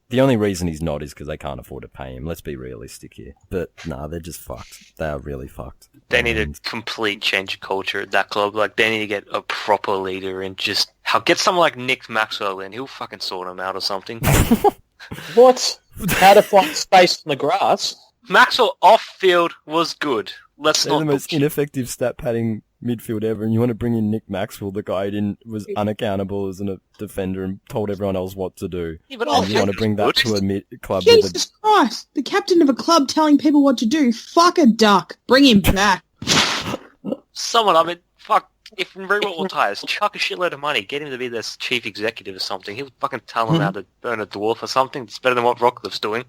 The only reason he's not is because they can't afford to pay him. Let's be realistic here. But nah, they're just fucked. They are really fucked. They need a complete change of culture at that club. Like, they need to get a proper leader and just get someone like Nick Maxwell in. He'll fucking sort them out or something. What? How to find space on the grass? Maxwell off-field was good. Let's They're not... the most ineffective stat-padding midfield ever, and you want to bring in Nick Maxwell, the guy who was unaccountable as a defender and told everyone else what to do. Yeah, but And you want to bring that to a club Jesus Christ. The captain of a club telling people what to do. Fuck a duck. Bring him back. Someone, I mean, fuck, if Rewalt retires, chuck a shitload of money, get him to be their chief executive or something. He'll fucking tell them how to burn a dwarf or something. It's better than what Rockcliffe's doing.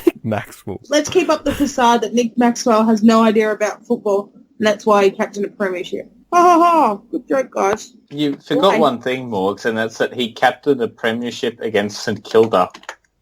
Nick Maxwell. Let's keep up the facade that Nick Maxwell has no idea about football, and that's why he captained a premiership. Ha ha ha! Good joke, guys. You forgot Why? one thing, Morgs, and that's that he captained a premiership against St Kilda.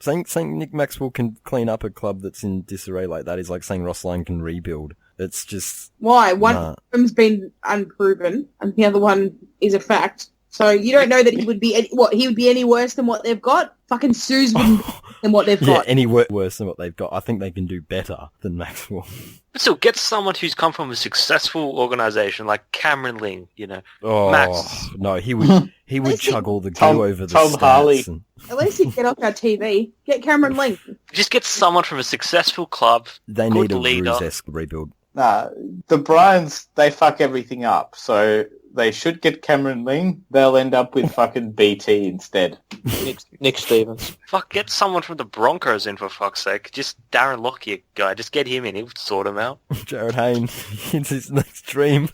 Saying Nick Maxwell can clean up a club that's in disarray like that is like saying Ross Lyon can rebuild. It's just... Why? One Nah. of them's been unproven, and the other one is a fact. So you don't know that he would be he would be any worse than what they've got? Fucking Sue's wouldn't be than what they've Yeah, got. any worse than what they've got. I think they can do better than Maxwell. But still, get someone who's come from a successful organisation like Cameron Ling, you know. Oh, Max. no, he would chug all the goo Tom- over the Tom stats. Harley. And At least he'd get off our TV. Get Cameron Link. Just get someone from a successful club, they good need a leader. Bruce-esque rebuild. Nah, the Bryans, they fuck everything up, so they should get Cameron Ling. They'll end up with fucking BT instead. Nick Stevens. Fuck, get someone from the Broncos in for fuck's sake. Just Darren Lockyer guy, just get him in, he'll sort him out. Jared Hayne, it's his next dream.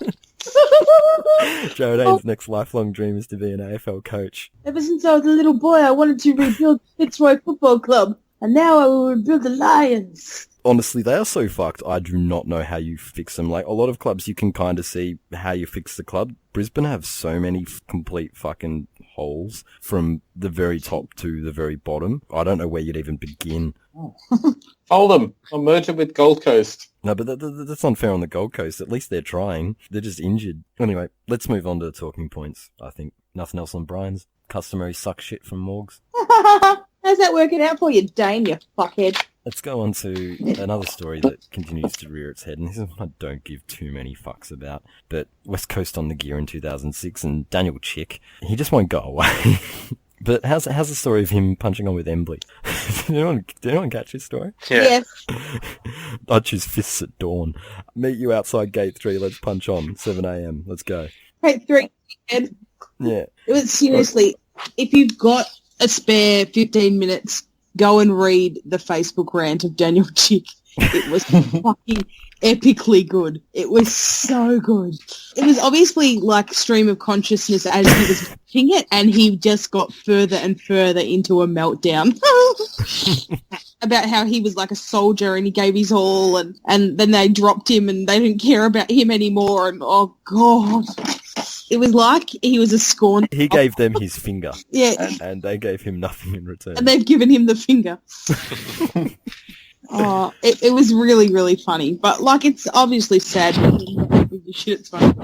Jared Hayne's next lifelong dream is to be an AFL coach. Ever since I was a little boy, I wanted to rebuild Fitzroy Football Club, and now I will rebuild the Lions. Honestly, they are so fucked, I do not know how you fix them. Like, a lot of clubs, you can kind of see how you fix the club. Brisbane have so many complete fucking holes from the very top to the very bottom. I don't know where you'd even begin. Fold them. Or merge it with Gold Coast. No, but that's unfair on the Gold Coast. At least they're trying. They're just injured. Anyway, let's move on to the talking points. I think nothing else on Brian's. Customary suck shit from Morgs. How's that working out for you, Dane, you fuckhead? Let's go on to another story that continues to rear its head, and this is one I don't give too many fucks about. But West Coast on the gear in 2006, and Daniel Chick, he just won't go away. But how's the story of him punching on with Embley? Did anyone catch his story? Yeah. Yes. I choose fists at dawn. Meet you outside gate 3, let's punch on, 7 a.m, let's go. Right, 3. Ed. Yeah. It was seriously, if you've got a spare 15 minutes, go and read the Facebook rant of Daniel Chick. It was fucking epically good. It was so good. It was obviously like stream of consciousness as he was watching it, and he just got further and further into a meltdown about how he was like a soldier and he gave his all, and then they dropped him and they didn't care about him anymore, and oh god. It was like he was a scorn. He gave them his finger. Yeah. And they gave him nothing in return. And they've given him the finger. Oh, it was really, really funny. But, like, it's obviously sad. Shit, it's funny.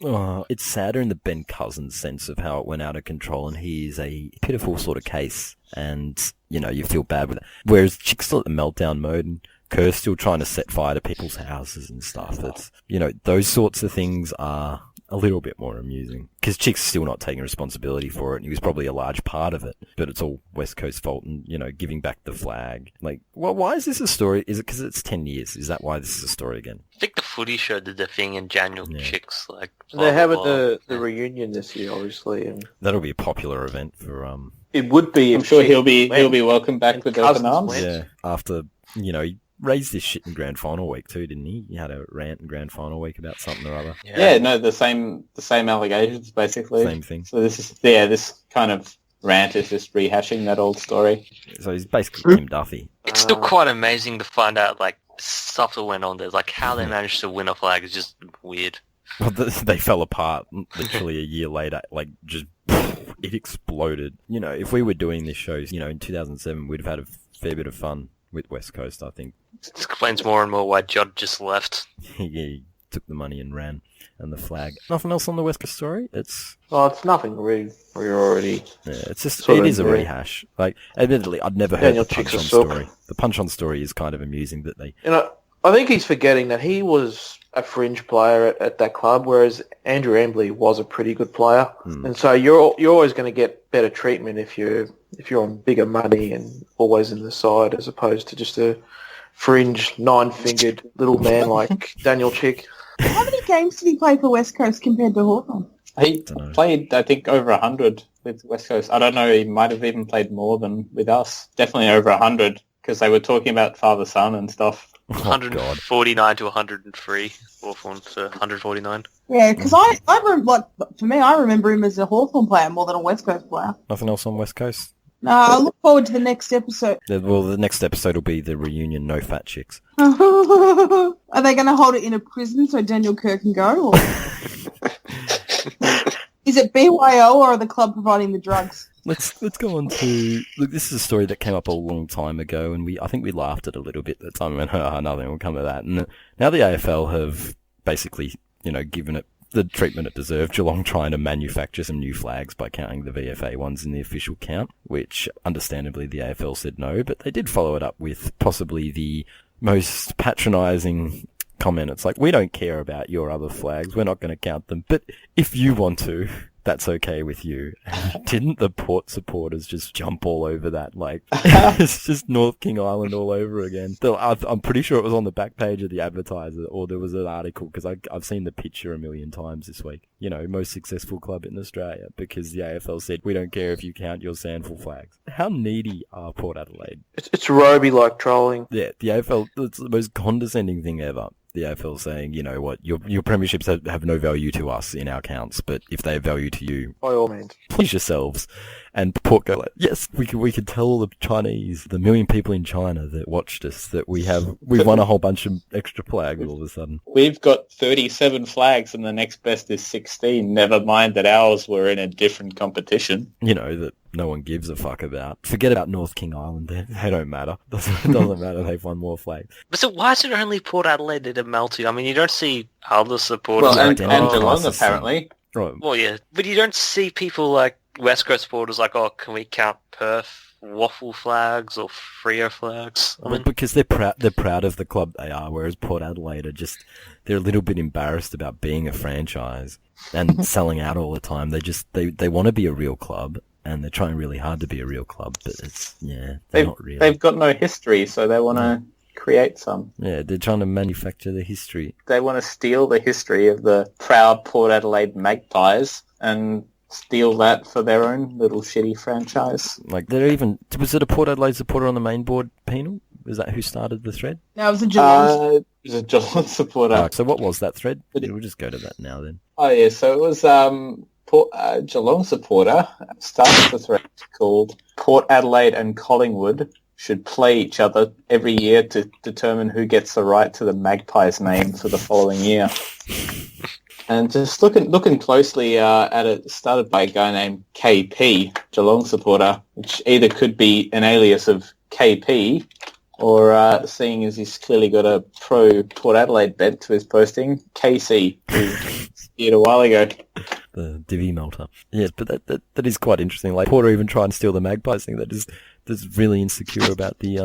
Oh, it's sadder in the Ben Cousins sense of how it went out of control, and he is a pitiful sort of case, and, you know, you feel bad with it. Whereas Chick's still at the meltdown mode, and Kerr's still trying to set fire to people's houses and stuff. It's, you know, those sorts of things are a little bit more amusing. Because Chick's still not taking responsibility for it, and he was probably a large part of it. But it's all West Coast fault and, you know, giving back the flag. Like, well, why is this a story? Is it because it's 10 years? Is that why this is a story again? I think the footy show did the thing in Daniel Chick's, like... They're having the reunion this year, obviously. And that'll be a popular event for, it would be. I'm sure he'll be welcome back with open arms. Yeah, after, you know, he raised this shit in grand final week too, didn't he? He had a rant in grand final week about something or other. Yeah, no, the same allegations basically. Same thing. So this kind of rant is just rehashing that old story. So he's basically Tim Duffy. It's still quite amazing to find out, like, stuff that went on there. Like, how they managed to win a flag is just weird. Well, they fell apart literally a year later, like, just, it exploded. You know, if we were doing this show, you know, in 2007, we'd have had a fair bit of fun with West Coast, I think. This explains more and more why Judd just left. He took the money and ran, and the flag. Nothing else on the West Coast story? It's nothing really. We're already... Yeah, it's just, it is a rehash. Like, admittedly, I'd never heard the punch-on story. The punch-on story is kind of amusing that they... You know, I think he's forgetting that he was a fringe player at that club, whereas Andrew Embley was a pretty good player. And so you're always going to get better treatment if you're on bigger money and always in the side, as opposed to just a fringe, 9-fingered little man like Daniel Chick. How many games did he play for West Coast compared to Hawthorn? He played, I think, over 100 with West Coast. I don't know, he might have even played more than with us. Definitely over 100, because they were talking about father-son and stuff. 149 to 103, Hawthorn to 149. Yeah, because I remember him as a Hawthorn player more than a West Coast player. Nothing else on West Coast? No, I look forward to the next episode. Well, the next episode will be the reunion, no fat chicks. Are they going to hold it in a prison so Daniel Kerr can go? Or... Is it BYO or are the club providing the drugs? Let's go on to... Look, this is a story that came up a long time ago, and I think we laughed at it a little bit at the time. We went, nothing will come of that. And now the AFL have basically, you know, given it the treatment it deserved. Geelong trying to manufacture some new flags by counting the VFA ones in the official count, which understandably the AFL said no, but they did follow it up with possibly the most patronising comment. It's like, we don't care about your other flags, we're not going to count them, but if you want to, that's okay with you. Didn't the Port supporters just jump all over that? Like, it's just North King Island all over again. I'm pretty sure it was on the back page of the Advertiser, or there was an article, because I've seen the picture a million times this week. You know, most successful club in Australia, because the AFL said, we don't care if you count your sandful flags. How needy are Port Adelaide? It's Roby-like trolling. Yeah, the AFL, it's the most condescending thing ever. The AFL saying, you know what, your premierships have no value to us in our counts, but if they have value to you, by all means, please yourselves. And Port go like, yes, we could tell all the Chinese, the million people in China that watched us, that we've won a whole bunch of extra flags all of a sudden. We've got 37 flags and the next best is 16. Never mind that ours were in a different competition. You know, that no one gives a fuck about. Forget about North King Island. They don't matter. Doesn't matter. They've won more flags. But so why is it only Port Adelaide that are melting? I mean, you don't see other supporters. Well, and Geelong apparently. Right. Well, yeah, but you don't see people like West Coast supporters like, oh, can we count Perth waffle flags or Freo flags? I Well, mean, because they're proud of the club they are, whereas Port Adelaide are just, they're a little bit embarrassed about being a franchise and selling out all the time. They want to be a real club, and they're trying really hard to be a real club, but they're not really. They've got no history, so they want to create some. Yeah, they're trying to manufacture the history. They want to steal the history of the proud Port Adelaide Magpies and steal that for their own little shitty franchise. Like, was it a Port Adelaide supporter on the main board, Penal? Was that who started the thread? No, it was a Geelong. It was a Geelong supporter. So what was that thread? We'll just go to that now then. Oh yeah, so it was Geelong supporter started the thread called Port Adelaide and Collingwood should play each other every year to determine who gets the right to the Magpies name for the following year. And just looking closely at it, started by a guy named KP, Geelong supporter, which either could be an alias of KP, or seeing as he's clearly got a pro Port Adelaide bent to his posting, KC, who skied a while ago. The divvy melter. Yes, but that is quite interesting. Like, Porter even tried and steal the Magpies thing. That's really insecure about the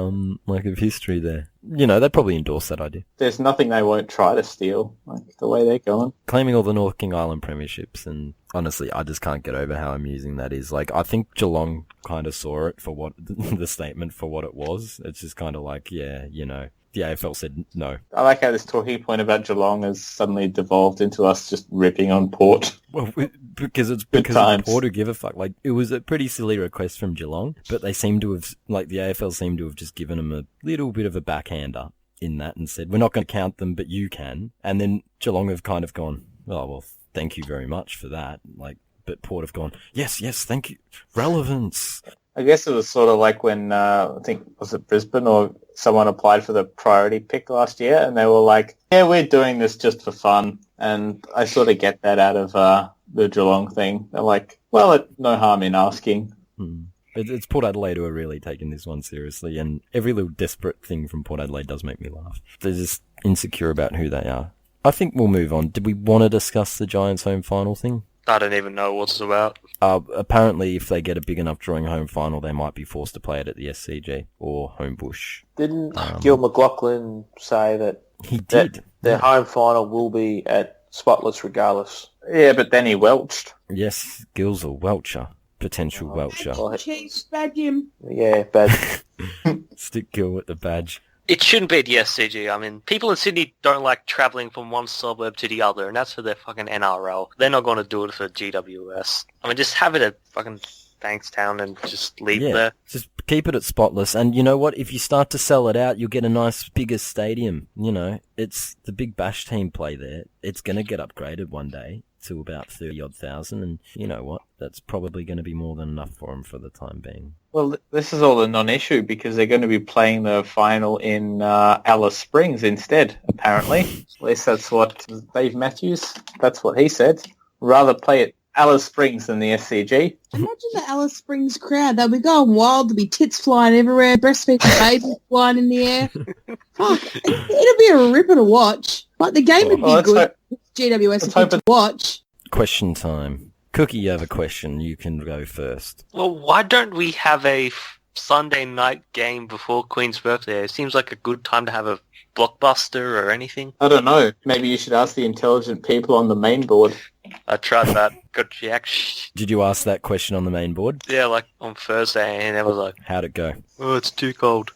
lack of history there. You know, they'd probably endorse that idea. There's nothing they won't try to steal, like the way they're going. Claiming all the North King Island premierships, and honestly, I just can't get over how amusing that is. Like, I think Geelong kind of saw it for what the statement for what it was. It's just kind of like, yeah, you know, the AFL said no. I like how this talking point about Geelong has suddenly devolved into us just ripping on Port. Well, because of Port who give a fuck. Like, it was a pretty silly request from Geelong, but they seem to have, like, the AFL seemed to have just given them a little bit of a backhander in that and said, we're not going to count them, but you can. And then Geelong have kind of gone, oh, well, thank you very much for that. Like, but Port have gone, yes, thank you. Relevance. I guess it was sort of like when, I think, was it Brisbane or someone applied for the priority pick last year and they were like, yeah, we're doing this just for fun. And I sort of get that out of the Geelong thing. They're like, well, no harm in asking. It's Port Adelaide who are really taking this one seriously, and every little desperate thing from Port Adelaide does make me laugh. They're just insecure about who they are. I think we'll move on. Did we want to discuss the Giants home final thing? I don't even know what it's about. Apparently, if they get a big enough drawing home final, they might be forced to play it at the SCG or Homebush. Didn't Gil McLaughlin say that he did? Their home final will be at Spotless regardless. Yeah, but then he welched. Yes, Gil's a welcher. Potential welcher. Cheese, bad Jim. Yeah, bad. Stick Gil with the badge. It shouldn't be at the SCG. I mean, people in Sydney don't like travelling from one suburb to the other, and that's for their fucking NRL. They're not going to do it for GWS. I mean, just have it at fucking Bankstown and just leave it there. Just keep it at Spotless. And you know what? If you start to sell it out, you'll get a nice, bigger stadium. You know, it's the Big Bash team play there. It's going to get upgraded one day to about 30-odd thousand, and you know what? That's probably going to be more than enough for them for the time being. Well, this is all a non-issue because they're going to be playing the final in Alice Springs instead, apparently. At least that's what Dave Matthews, that's what he said. Rather play at Alice Springs than the SCG. Imagine the Alice Springs crowd. They'll be going wild. There'll be tits flying everywhere, breastfeeding babies flying in the air. Fuck, it'll be a ripper to watch. Like, the game would be good. GWS would be to watch. Question time. Cookie, you have a question. You can go first. Well, why don't we have a Sunday night game before Queen's birthday? It seems like a good time to have a blockbuster or anything. I don't know. Maybe you should ask the intelligent people on the main board. I tried that. Got reaction. Did you ask that question on the main board? Yeah, like on Thursday, and it was like, how'd it go? oh, it's too cold.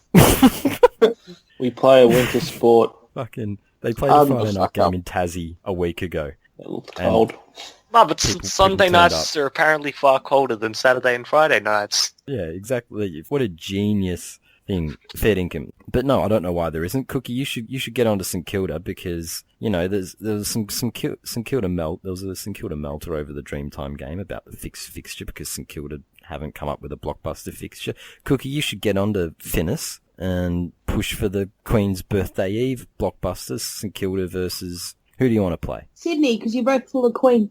We play a winter sport. Fucking, they played a Friday night game in Tassie a week ago. It looked cold. No, but Sunday nights are apparently far colder than Saturday and Friday nights. Yeah, exactly. What a genius thing. Fair income. But no, I don't know why there isn't. Cookie, you should get onto St Kilda because, you know, there was some St Kilda there was a St Kilda melter over the Dreamtime game about the fixture because St Kilda haven't come up with a blockbuster fixture. Cookie, you should get onto Finnis and push for the Queen's Birthday Eve blockbusters, St Kilda versus... Who do you want to play? Sydney, because you're both full of Queen.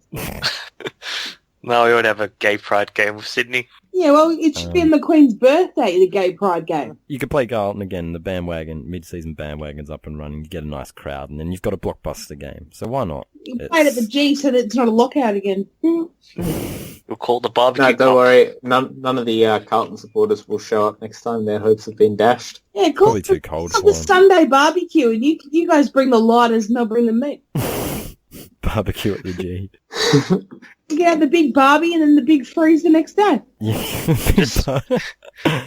No, we would have a gay pride game with Sydney. Yeah, well, it should be on the Queen's birthday, the gay pride game. You could play Carlton again, the bandwagon, mid-season bandwagon's up and running, you get a nice crowd, and then you've got a blockbuster game. So why not? You play it at the G so that it's not a lockout again. We'll call the barbecue. No, don't worry. None of the Carlton supporters will show up next time. Their hopes have been dashed. Yeah, cool. Probably too cold It's for like a them. Sunday barbecue, and you guys bring the lighters and I'll bring the meat. Barbecue at the G. You get out the big barbie and then the big freeze the next day. Yeah.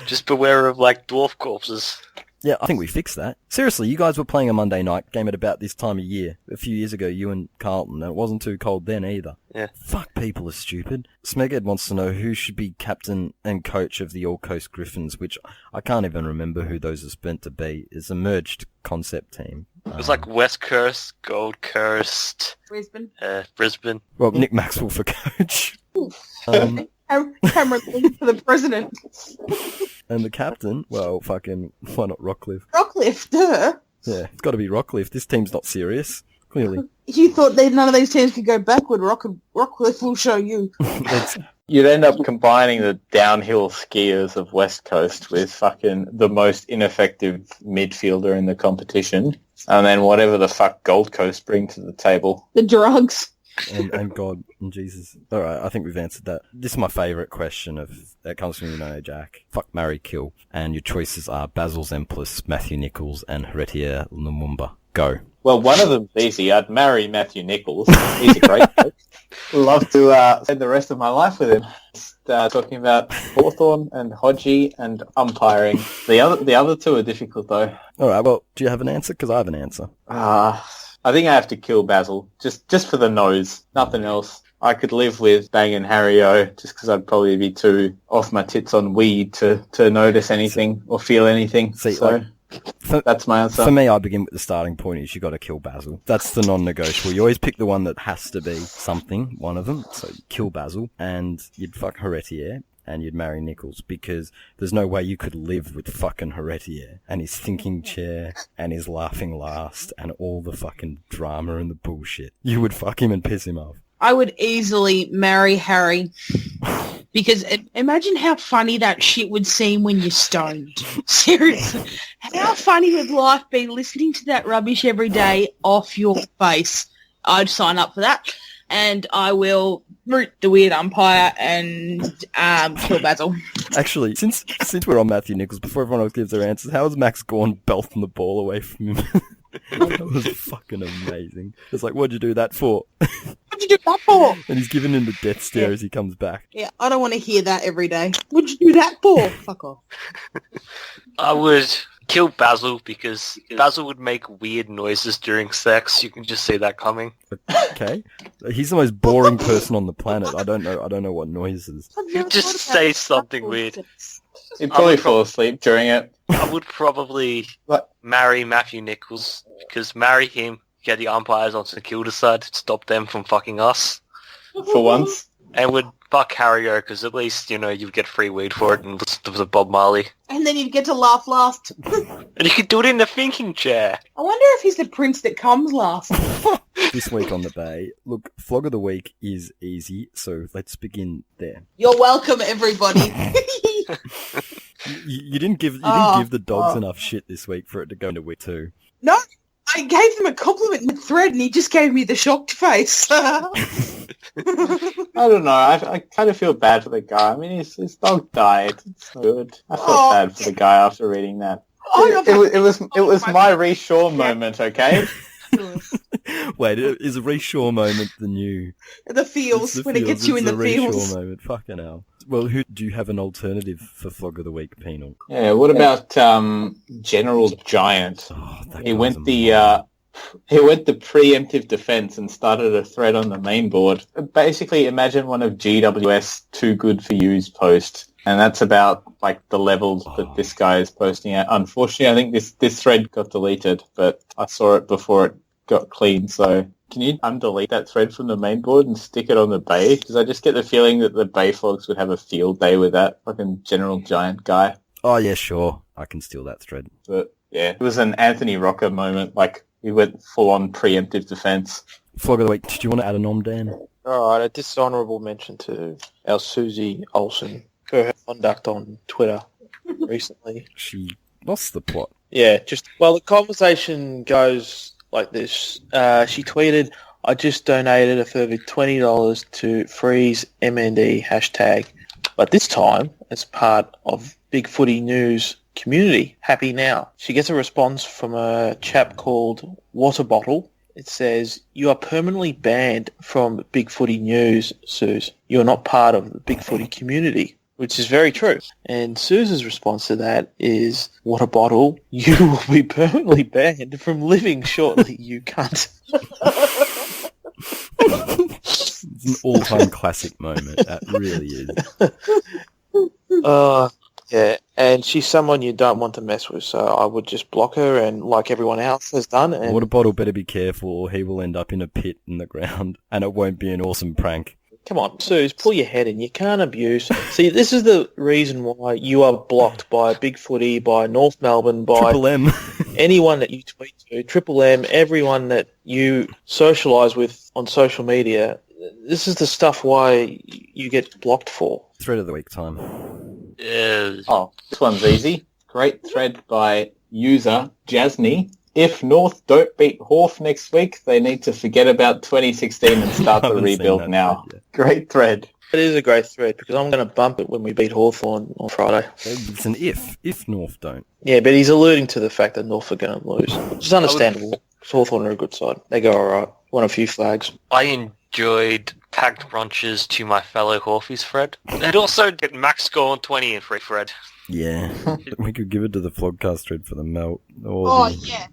Just beware of like dwarf corpses. Yeah, I think we fixed that. Seriously, you guys were playing a Monday night game at about this time of year. A few years ago, you and Carlton, and it wasn't too cold then either. Yeah. Fuck, people are stupid. Smeghead wants to know who should be captain and coach of the All Coast Griffins, which I can't even remember who those are meant to be. It's a merged concept team. It was like West Coast, Gold Coast, Brisbane. Brisbane. Well, Nick Maxwell for coach. Cameron Lee for the president. And the captain, well, fucking, why not Rockcliffe? Rockcliffe, duh. Yeah, it's got to be Rockcliffe. This team's not serious, clearly. If you thought that none of these teams could go backward, Rockcliffe will show you. You'd end up combining the downhill skiers of West Coast with fucking the most ineffective midfielder in the competition, and then whatever the fuck Gold Coast bring to the table. The drugs. and God and Jesus. All right, I think we've answered that. This is my favourite question that comes from Jack. Fuck, marry, kill. And your choices are Basil Zemplis, Matthew Nichols, and Heretier Lumumba. Go. Well, one of them's easy. I'd marry Matthew Nichols. He's a great coach. Love to spend the rest of my life with him. Talking about Hawthorn and Hodgie and umpiring. The other two are difficult, though. All right, well, do you have an answer? Because I have an answer. I think I have to kill Basil, just for the nose, nothing else. I could live with banging Harry-O, just because I'd probably be too off my tits on weed to notice anything or feel anything. That's my answer. For me, I begin with the starting point is you got to kill Basil. That's the non-negotiable. You always pick the one that has to be something, one of them. So you kill Basil, and you'd fuck Heretier, and you'd marry Nichols, because there's no way you could live with fucking Heretier and his thinking chair and his laughing last and all the fucking drama and the bullshit. You would fuck him and piss him off. I would easily marry Harry. Because imagine how funny that shit would seem when you're stoned. Seriously. How funny would life be listening to that rubbish every day off your face? I'd sign up for that. And I will root the weird umpire and kill Basil. Actually, since we're on Matthew Nichols, before everyone else gives their answers, how was Max Gorn belting the ball away from him? That was fucking amazing. It's like, what'd you do that for? What'd you do that for? And he's giving him the death stare as he comes back. Yeah, I don't want to hear that every day. What'd you do that for? Fuck off. I would kill Basil because Basil would make weird noises during sex. You can just see that coming. Okay. He's the most boring person on the planet. I don't know what noises. You just say something weird. You'd probably fall asleep during it. I would probably marry Matthew Nichols, because marry him, get the umpires on St Kilda side to stop them from fucking us. For once. And would fuck Harry-O, because at least, you'd get free weed for it and listen to the Bob Marley. And then you'd get to laugh last. And you could do it in the thinking chair. I wonder if he's the prince that comes last. This week on the Bay. Look, Flog of the Week is easy, so let's begin there. You're welcome, everybody. You didn't give the dogs enough shit this week for it to go into week 2. No, I gave him a compliment in the thread and he just gave me the shocked face. I don't know. I kind of feel bad for the guy. I mean, his dog died. It's not good. I felt bad for the guy after reading that. It was my Reece Shaw moment, okay? Wait, is a Reece Shaw moment the new... The feels, when it gets you in the feels. Reece Shaw moment, fucking hell. Well, do you have an alternative for Flog of the Week, Penal? Yeah, what about General Giant? Oh, he went the preemptive defense and started a thread on the main board. Basically, imagine one of GWS Too Good For You's post. And that's about like the levels that this guy is posting at. Unfortunately, I think this thread got deleted, but I saw it before it got clean. So can you undelete that thread from the main board and stick it on the Bay? Because I just get the feeling that the Bay Flogs would have a field day with that fucking General Giant guy. Oh, yeah, sure. I can steal that thread. But yeah, it was an Anthony Rocca moment. Like he went full on preemptive defense. Flog of the Week, did you want to add a nom, Dan? All right, a dishonourable mention to our Susie Olsen for her conduct on Twitter recently. She lost the plot. Yeah, the conversation goes like this. She tweeted, I just donated a further $20 to Freeze MND hashtag. But this time, as part of Big Footy News community, Happy Now. She gets a response from a chap called Water Bottle. It says, "You are permanently banned from Big Footy News, Suze. You are not part of the Big Footy community," which is very true. And Suze's response to that is, "Water Bottle, you will be permanently banned from living shortly, you cunt." It's an all-time classic moment. That really is. Yeah, and she's someone you don't want to mess with, so I would just block her, and like everyone else has done. And Water Bottle better be careful, or he will end up in a pit in the ground, and it won't be an awesome prank. come on, Suze, pull your head in. You can't abuse. See, this is the reason why you are blocked by Big Footy, by North Melbourne, by Triple M. anyone that you tweet to, Triple M, everyone that you socialise with on social media. This is the stuff why you get blocked for. Thread of the week time. Oh, this one's easy. Great thread by user Jasny. If North don't beat Hawth next week, they need to forget about 2016 and start the rebuild now. Thread, yeah. Great thread. It is a great thread because I'm going to bump it when we beat Hawthorn on Friday. It's an if North don't. Yeah, but he's alluding to the fact that North are going to lose, which is understandable. Hawthorn are a good side. They go all right. Won a few flags. I enjoyed packed brunches to my fellow Hawfies, Fred. And also get max score on 20 in free, Fred. Yeah. We could give it to the Flogcast thread for the melt. Oh, yeah.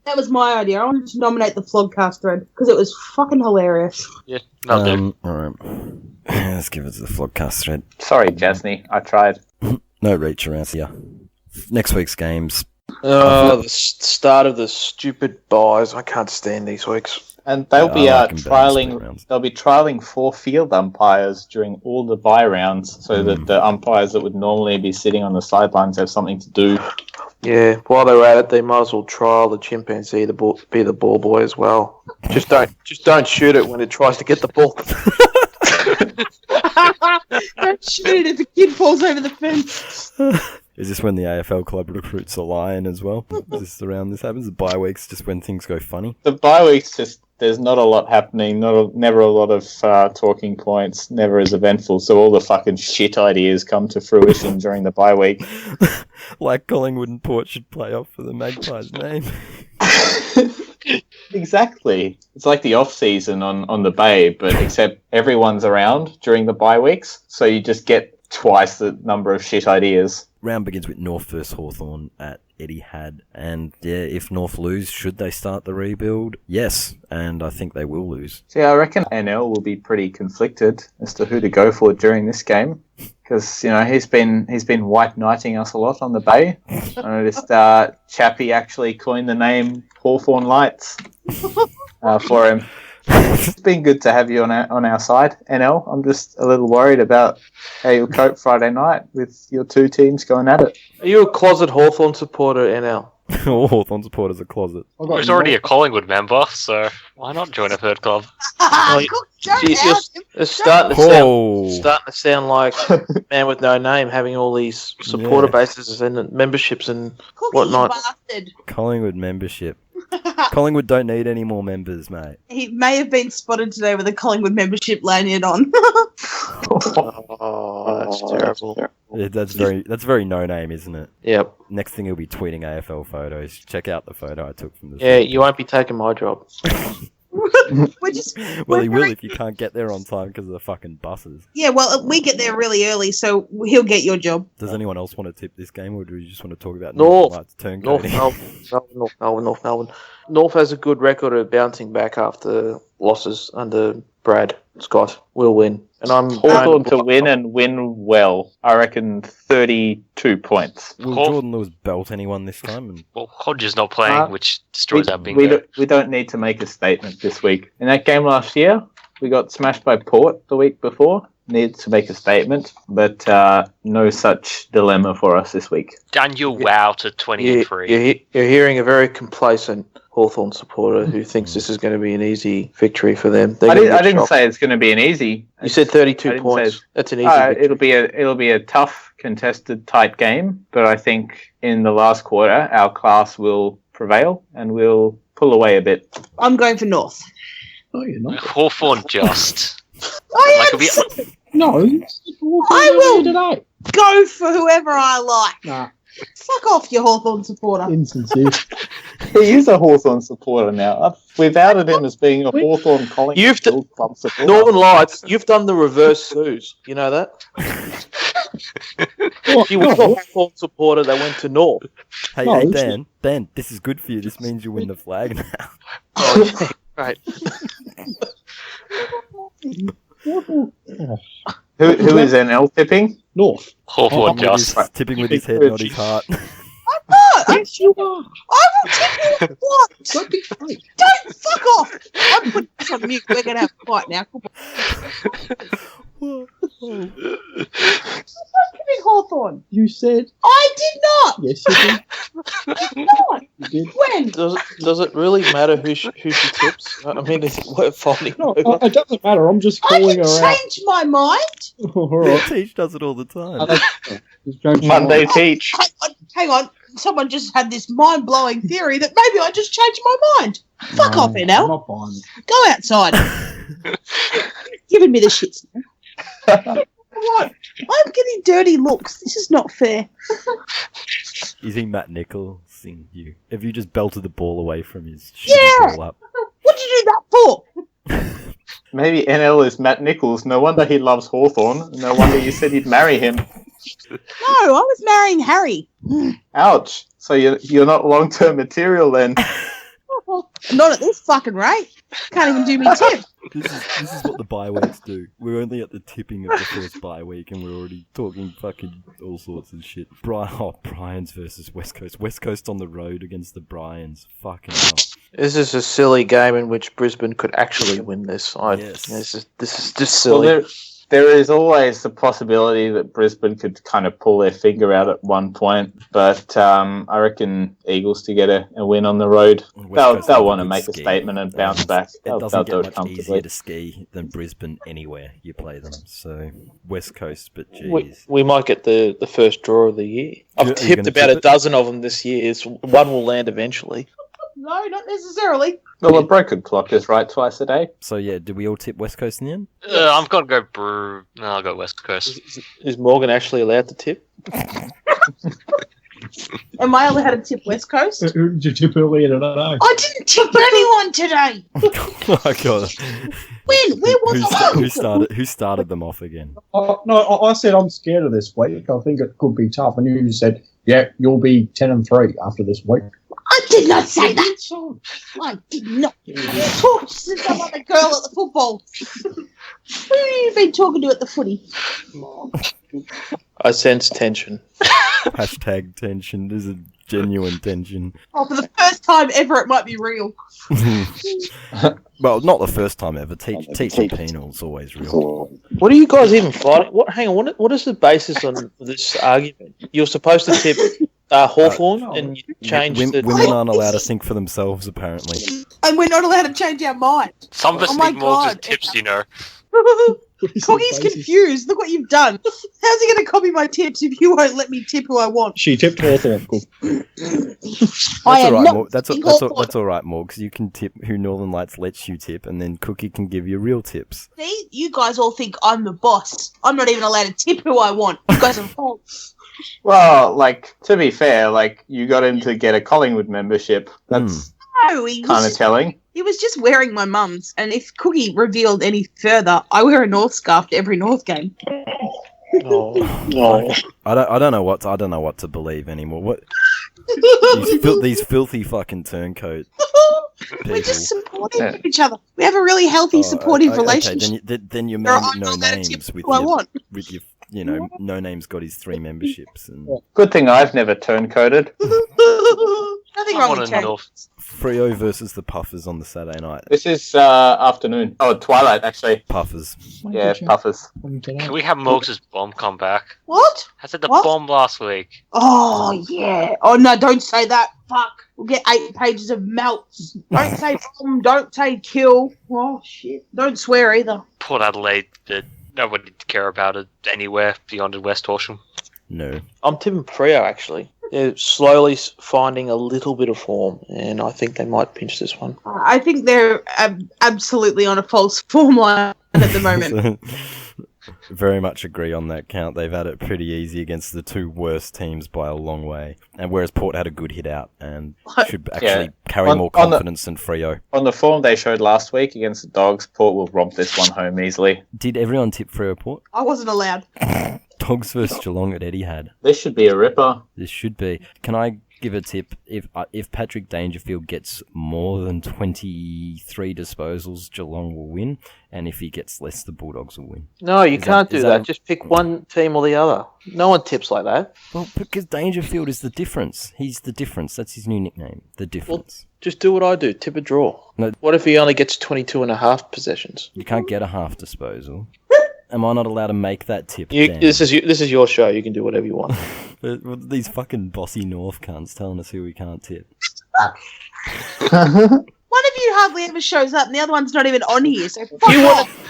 That was my idea. I wanted to nominate the Flogcast thread because it was fucking hilarious. Yeah, I'll do. Alright. Let's give it to the Flogcast thread. Sorry, Jasny. I tried. No reach around here. Next week's games. The start of the stupid buys. I can't stand these weeks. And they'll be I like 'em better in split trialing. rounds. They'll be trialing 4 field umpires during all the bye rounds, so that the umpires that would normally be sitting on the sidelines have something to do. Yeah, while they're at it, they might as well trial the chimpanzee to be the ball boy as well. Just don't shoot it when it tries to get the ball. Don't shoot it if the kid falls over the fence. Is this when the AFL club recruits a lion as well? Is this around this happens? The bye week's just when things go funny? The bye weeks just there's not a lot happening, never a lot of talking points, never as eventful. So all the fucking shit ideas come to fruition during the bye week. Like Collingwood and Port should play off for the Magpies' name. Exactly. It's like the off season on the Bay, but except everyone's around during the bye weeks, so you just get twice the number of shit ideas. Round begins with North versus Hawthorn at Etihad, and yeah, if North lose, should they start the rebuild? Yes, and I think they will lose. See, I reckon NL will be pretty conflicted as to who to go for during this game, because he's been white knighting us a lot on the Bay. I noticed Chappie actually coined the name Hawthorn Lights for him. It's been good to have you on our side, NL. I'm just a little worried about how you'll cope Friday night with your two teams going at it. Are you a closet Hawthorn supporter, NL? All Hawthorn supporters are closet. He's already a Collingwood member, so why not join a third club? It's starting to sound like man with no name, having all these supporter bases and memberships and whatnot. Bastard. Collingwood membership. Collingwood don't need any more members, mate. He may have been spotted today with a Collingwood membership lanyard on. Oh, that's terrible. Yeah, that's very no name, isn't it? Yep. Next thing he'll be tweeting AFL photos. Check out the photo I took from the. Yeah, you won't be taking my job. Well, he will if you can't get there on time because of the fucking buses. Yeah, well, we get there really early, so he'll get your job. Does anyone else want to tip this game, or do we just want to talk about North turncoating? North Melbourne. North has a good record of bouncing back after losses under Brad Scott. Will win. And I'm Hawthorn to win and win well. I reckon 32 points. Will Jordan Lewis belt anyone this time? Well, Hodge is not playing, which destroys our bingo. We don't need to make a statement this week. In that game last year, we got smashed by Port the week before. Needed to make a statement, but no such dilemma for us this week. Daniel Wow to 20-3. You're hearing a very complacent Hawthorn supporter who thinks this is going to be an easy victory for them. I didn't say it's going to be an easy. You said 32 points. That's an easy victory. It'll be a tough, contested, tight game, but I think in the last quarter our class will prevail and we'll pull away a bit. I'm going for North. No, you're not. Hawthorn just. I am. No, I will today. go for whoever I like. Nah, Fuck off, you Hawthorn supporter. insincere. He is a Hawthorn supporter now. We've outed him as being a Hawthorn Collingwood club supporter. Northern Lights, you've done the reverse Suze. You know that? You were a Hawthorn supporter that went to North. Hey, No, hey, it's- Dan, this is good for you. This means you win the flag now. Oh, yeah, right. Who is NL tipping? North. Hawthorn With his- just. tipping with his head, not his heart. Yes, you are. I will tip you what? Don't be fake. Don't fuck off. I'm putting this on mute. We're gonna have a fight now. Whoa. I'm tipping Hawthorn. You said I did not. yes. You did. I did not. You did. When? Does it really matter who she tips? I mean, is it worth fighting No, over? it doesn't matter. I'm just I calling can her out. change my mind. All Yeah, right. Teach does it all the time. Just change your Monday mind. teach. Hang on. Someone just had this mind-blowing theory that maybe I just changed my mind. Fuck No, off, I'm NL. not buying it. Go outside. Giving me the shits. What? I'm getting dirty looks. This is not fair. Is he Matt Nicholsing you? Have you just belted the ball away from his Yeah. ball up? What did you do that for? Maybe NL is Matt Nichols. No wonder he loves Hawthorn. No wonder you said you'd marry him. No, I was marrying Harry. Ouch. So you're not long-term material then. Not at this fucking rate. Can't even do me tip. This is what the bye weeks do. We're only at the tipping of the first bye week and we're already talking fucking all sorts of shit. Bryans versus West Coast. West Coast on the road against the Bryans. Fucking hell. This is a silly game in which Brisbane could actually win this. Yes. This is just silly. Well, there is always the possibility that Brisbane could kind of pull their finger out at one point, but I reckon Eagles to get a win on the road. They'll want to make a statement and bounce back. It They'll doesn't do get it much easier comfortably. to ski than Brisbane anywhere you play them. So West Coast, but we, geez. we might get the first draw of the year. I've Are you tipped gonna about tip a it? dozen of them this year. One will land eventually. No, not necessarily. Well, a broken clock is right twice a day. So yeah, did we all tip West Coast in the end? I'm gonna go Brew. No, I'll go West Coast. Is Morgan actually allowed to tip? Am I allowed to tip West Coast? Who did you tip earlier today? I didn't tip anyone today. Oh my god. When? Where was I? Who started them off again? No, I said I'm scared of this week. I think it could be tough. And you said, yeah, you'll be 10-3 after this week. I did not say that. I did not. Talk to some other girl at the football. Who have you been talking to at the footy? I sense tension. Hashtag tension. This is genuine tension. Oh, for the first time ever, it might be real. Well, not the first time ever. Teaching Penal's always real. What are you guys even fighting? Hang on. What is the basis on this argument? You're supposed to tip Hawthorn and you change the... Women aren't allowed to think for themselves, apparently. And we're not allowed to change our mind. Some of us Oh my need more God. tips, you know. Cookie's confused. Look what you've done. How's he going to copy my tips if you won't let me tip who I want? She tipped Hawthorn. Good. That's I am all right, not Morg. That's Hawthorn. all right, Morgs. You can tip who Northern Lights lets you tip, and then Cookie can give you real tips. See, you guys all think I'm the boss. I'm not even allowed to tip who I want. You guys are false. Well, to be fair, you got him to get a Collingwood membership. That's No, he kind of was, telling. he was just wearing my mum's. And if Cookie revealed any further, I wear a North scarf to every North game. No. I don't know what to believe anymore. What these filthy fucking turncoat people. We're just supporting each other. We have a really healthy, supportive relationship. Then your Or man I'm with no not allowed to tip names with who I want. your no name's got his 3 memberships and Good thing I've never turncoated. Nothing I wrong want with to turn. know. Freo versus the Puffers on the Saturday night. This is afternoon. Oh, twilight, actually. Puffers. Yeah, Puffers. Can we have Morgs' bomb come back? What? I said the What? bomb last week. Oh, yeah. Oh, no, don't say that. Fuck. We'll get 8 pages of melts. Don't say bomb. Don't say kill. Oh, shit. Don't swear either. Port Adelaide, nobody care about it anywhere beyond the West Horsham. No. I'm tipping Freo, actually. They're slowly finding a little bit of form, and I think they might pinch this one. I think they're absolutely on a false form line at the moment. Very much agree on that count. They've had it pretty easy against the two worst teams by a long way. And whereas Port had a good hit out and should actually carry more confidence than Freo. On the form they showed last week against the Dogs, Port will romp this one home easily. Did everyone tip Freo Port? I wasn't allowed. Dogs versus Geelong at Etihad. This should be a ripper. This should be. Can I give a tip? If Patrick Dangerfield gets more than 23 disposals, Geelong will win. And if he gets less, the Bulldogs will win. No, you can't do that. Just pick one team or the other. No one tips like that. Well, because Dangerfield is the difference. He's the difference. That's his new nickname. The difference. Well, just do what I do. Tip a draw. No. What if he only gets 22.5 possessions? You can't get a half disposal. Am I not allowed to make that tip? This is your show. You can do whatever you want. But these fucking bossy North cunts telling us who we can't tip. One of you hardly ever shows up, and the other one's not even on here. So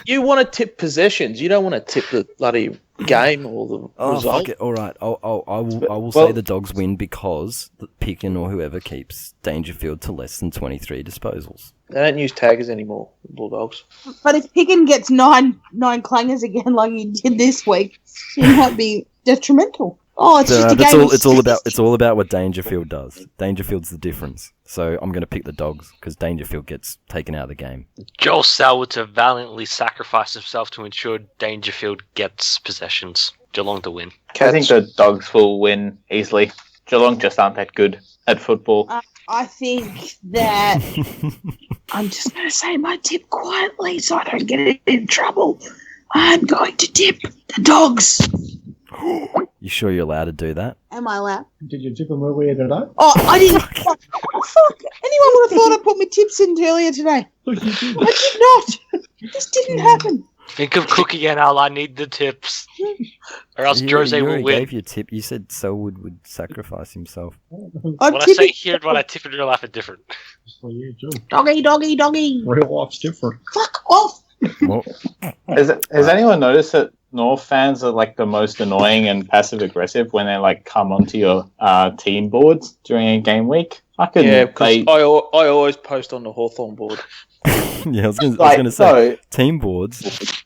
you want to tip possessions. You don't want to tip the bloody game or the result. Fuck it. All right. I will say the Dogs win because the Picken or whoever keeps Dangerfield to less than 23 disposals. They don't use taggers anymore, the Bulldogs. But if Picken gets nine clangers again like he did this week, he might be detrimental. Oh, it's just a game. It's all about what Dangerfield does. Dangerfield's the difference. So I'm going to pick the Dogs because Dangerfield gets taken out of the game. Joel Salwater valiantly sacrificed himself to ensure Dangerfield gets possessions. Geelong to win. I think the Dogs will win easily. Geelong just aren't that good at football. I think that I'm just going to say my tip quietly so I don't get in trouble. I'm going to tip the Dogs. You sure you're allowed to do that? Am I allowed? Did you tip them earlier today? Oh, I didn't. Fuck. Anyone would have thought I put my tips in earlier today. I did not. This didn't happen. Think of Cookie and Al. I need the tips. Or else Jose will win. Gave your tip. You said Selwood would sacrifice himself. When I say here and when I tip in real life are different. Doggy. Real life's different. Fuck off. Well, Has anyone noticed that North fans are like the most annoying and passive aggressive when they like come onto your team boards during a game week? Yeah, because I always post on the Hawthorn board. Yeah, I was going to say team boards.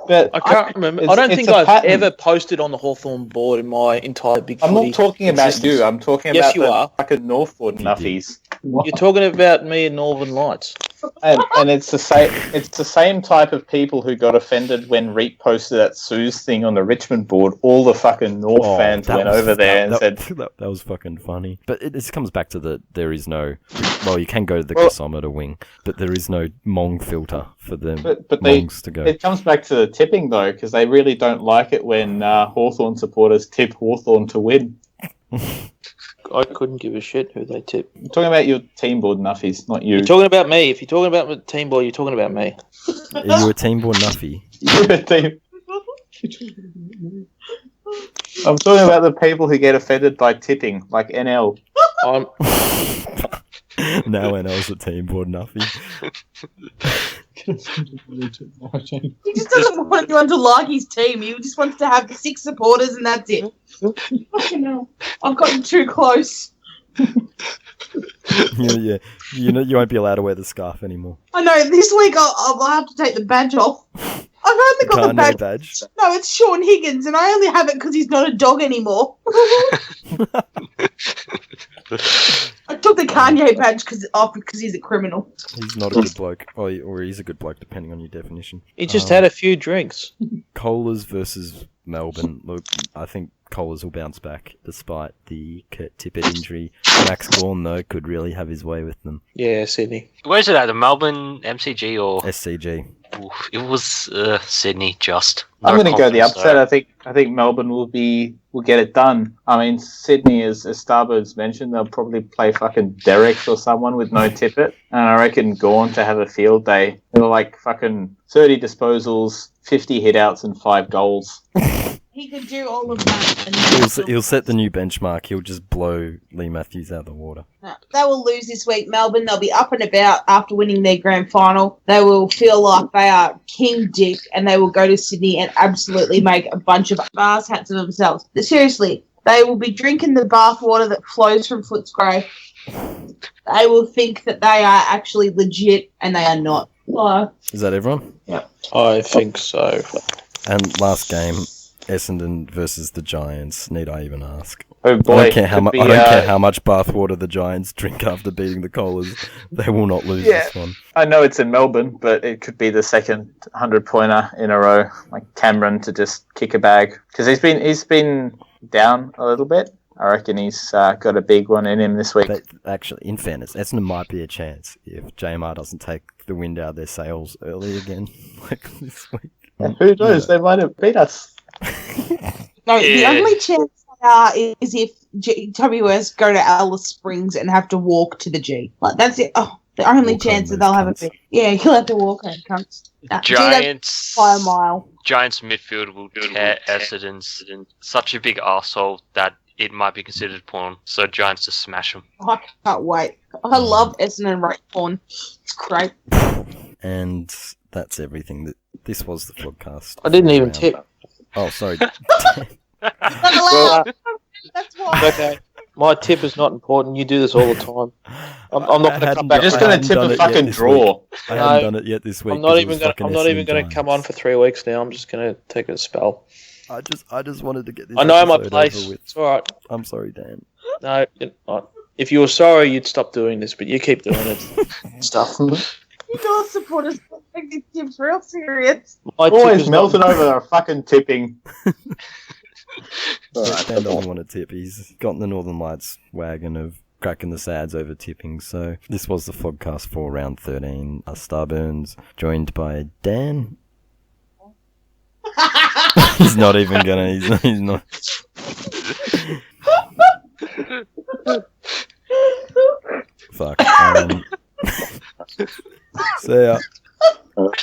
But I can't remember. I don't think I've ever posted on the Hawthorn board in my entire big I'm footy not talking about existence. you. I'm talking Yes, about you the are. fucking Northwood nuffies. You're talking about me and Northernlights. And it's the same type of people who got offended when Reek posted that Sue's thing on the Richmond board. All the fucking North fans went over there and said that was fucking funny. But this comes back to there is no. Well, you can go to the gasometer wing, but there is no Mong filter for them Mongs to go. It comes back to the tipping though, because they really don't like it when Hawthorn supporters tip Hawthorn to win. I couldn't give a shit who they tip. I'm talking about your team board nuffies, not you. You're talking about me. If you're talking about my team board, you're talking about me. Are you a team board nuffy? You're a team. I'm talking about the people who get offended by tipping, like NL. Now NL's a team board nuffy. He just doesn't want anyone to like his team. He just wants to have 6 supporters and that's it. Fucking hell. I've gotten too close. Yeah. You won't be allowed to wear the scarf anymore. I know, this week I'll have to take the badge off. I've only got the badge. No, it's Sean Higgins, and I only have it because he's not a dog anymore. I took the Kanye badge because he's a criminal. He's not a good bloke. Or he's a good bloke, depending on your definition. He just had a few drinks. Kohlers versus Melbourne. Look, I think Kohlers will bounce back despite the Kurt Tippett injury. Max Gawn, though, could really have his way with them. Yeah, Sydney. Where's it at? The Melbourne MCG or SCG? Oof, it was Sydney. Just. I'm going to go the upset. I think Melbourne will get it done. I mean, Sydney, as Starburns mentioned, they'll probably play fucking Derek or someone with no Tippett, and I reckon Gawn to have a field day. They're like fucking 30 disposals, 50 hitouts, and 5 goals. He could do all of that. He'll set the new benchmark. He'll just blow Lee Matthews out of the water. No, they will lose this week, Melbourne. They'll be up and about after winning their grand final. They will feel like they are king dick, and they will go to Sydney and absolutely make a bunch of ass hats of themselves. But seriously, They will be drinking the bathwater that flows from Footscray. They will think that they are actually legit, and they are not. Is that everyone? Yeah. I think so. And last game, Essendon versus the Giants. Need I even ask? Oh boy, I don't care how much bathwater the Giants drink after beating the Collars. They will not lose this one. I know it's in Melbourne, but it could be the second 100-pointer in a row. Like Cameron to just kick a bag because he's been down a little bit. I reckon he's got a big one in him this week. But actually, in fairness, Essendon might be a chance if JMR doesn't take the wind out of their sails early again, like this week. And who knows? They might have beat us. No, the only chance is if GWS go to Alice Springs and have to walk to the G. Like that's it. Oh, the only Walk chance home, that they'll have those a bit. Yeah, you'll have to walk home, cunts. Giants by a mile. Giants midfield will tear Essendon's such a big arsehole that it might be considered porn. So Giants just smash them. I can't wait. I love Essendon rape porn. It's great. And that's everything. This was the podcast. I didn't even tip. Oh, sorry. Not allowed. That's why. Okay. My tip is not important. You do this all the time. I'm not going to come back. You're just going to tip a fucking draw. I haven't done it yet this week. I'm not even going to come on for 3 weeks now. I'm just going to take a spell. I just wanted to get this. I know my episode place. over with. It's all right. I'm sorry, Dan. No, you're not. If you were sorry, you'd stop doing this, but you keep doing it. Stuff. You don't support us. Take these tips real serious. Always melting over a fucking tipping. Dan doesn't want to tip. He's got in the Northernlights wagon of cracking the sads over tipping. So this was the podcast for round 13. Starburns joined by Dan. He's not even gonna. He's not. Fuck. So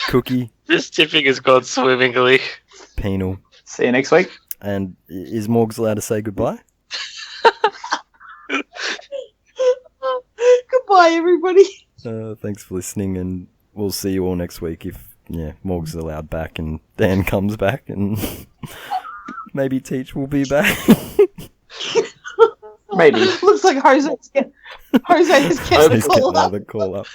Cookie. This tipping has gone swimmingly. Penal. See you next week. And is Morgs allowed to say goodbye? Goodbye, everybody. Thanks for listening, and we'll see you all next week if Morgs is allowed back and Dan comes back, and maybe Teach will be back. Maybe. Looks like Jose's getting a call up. Call up.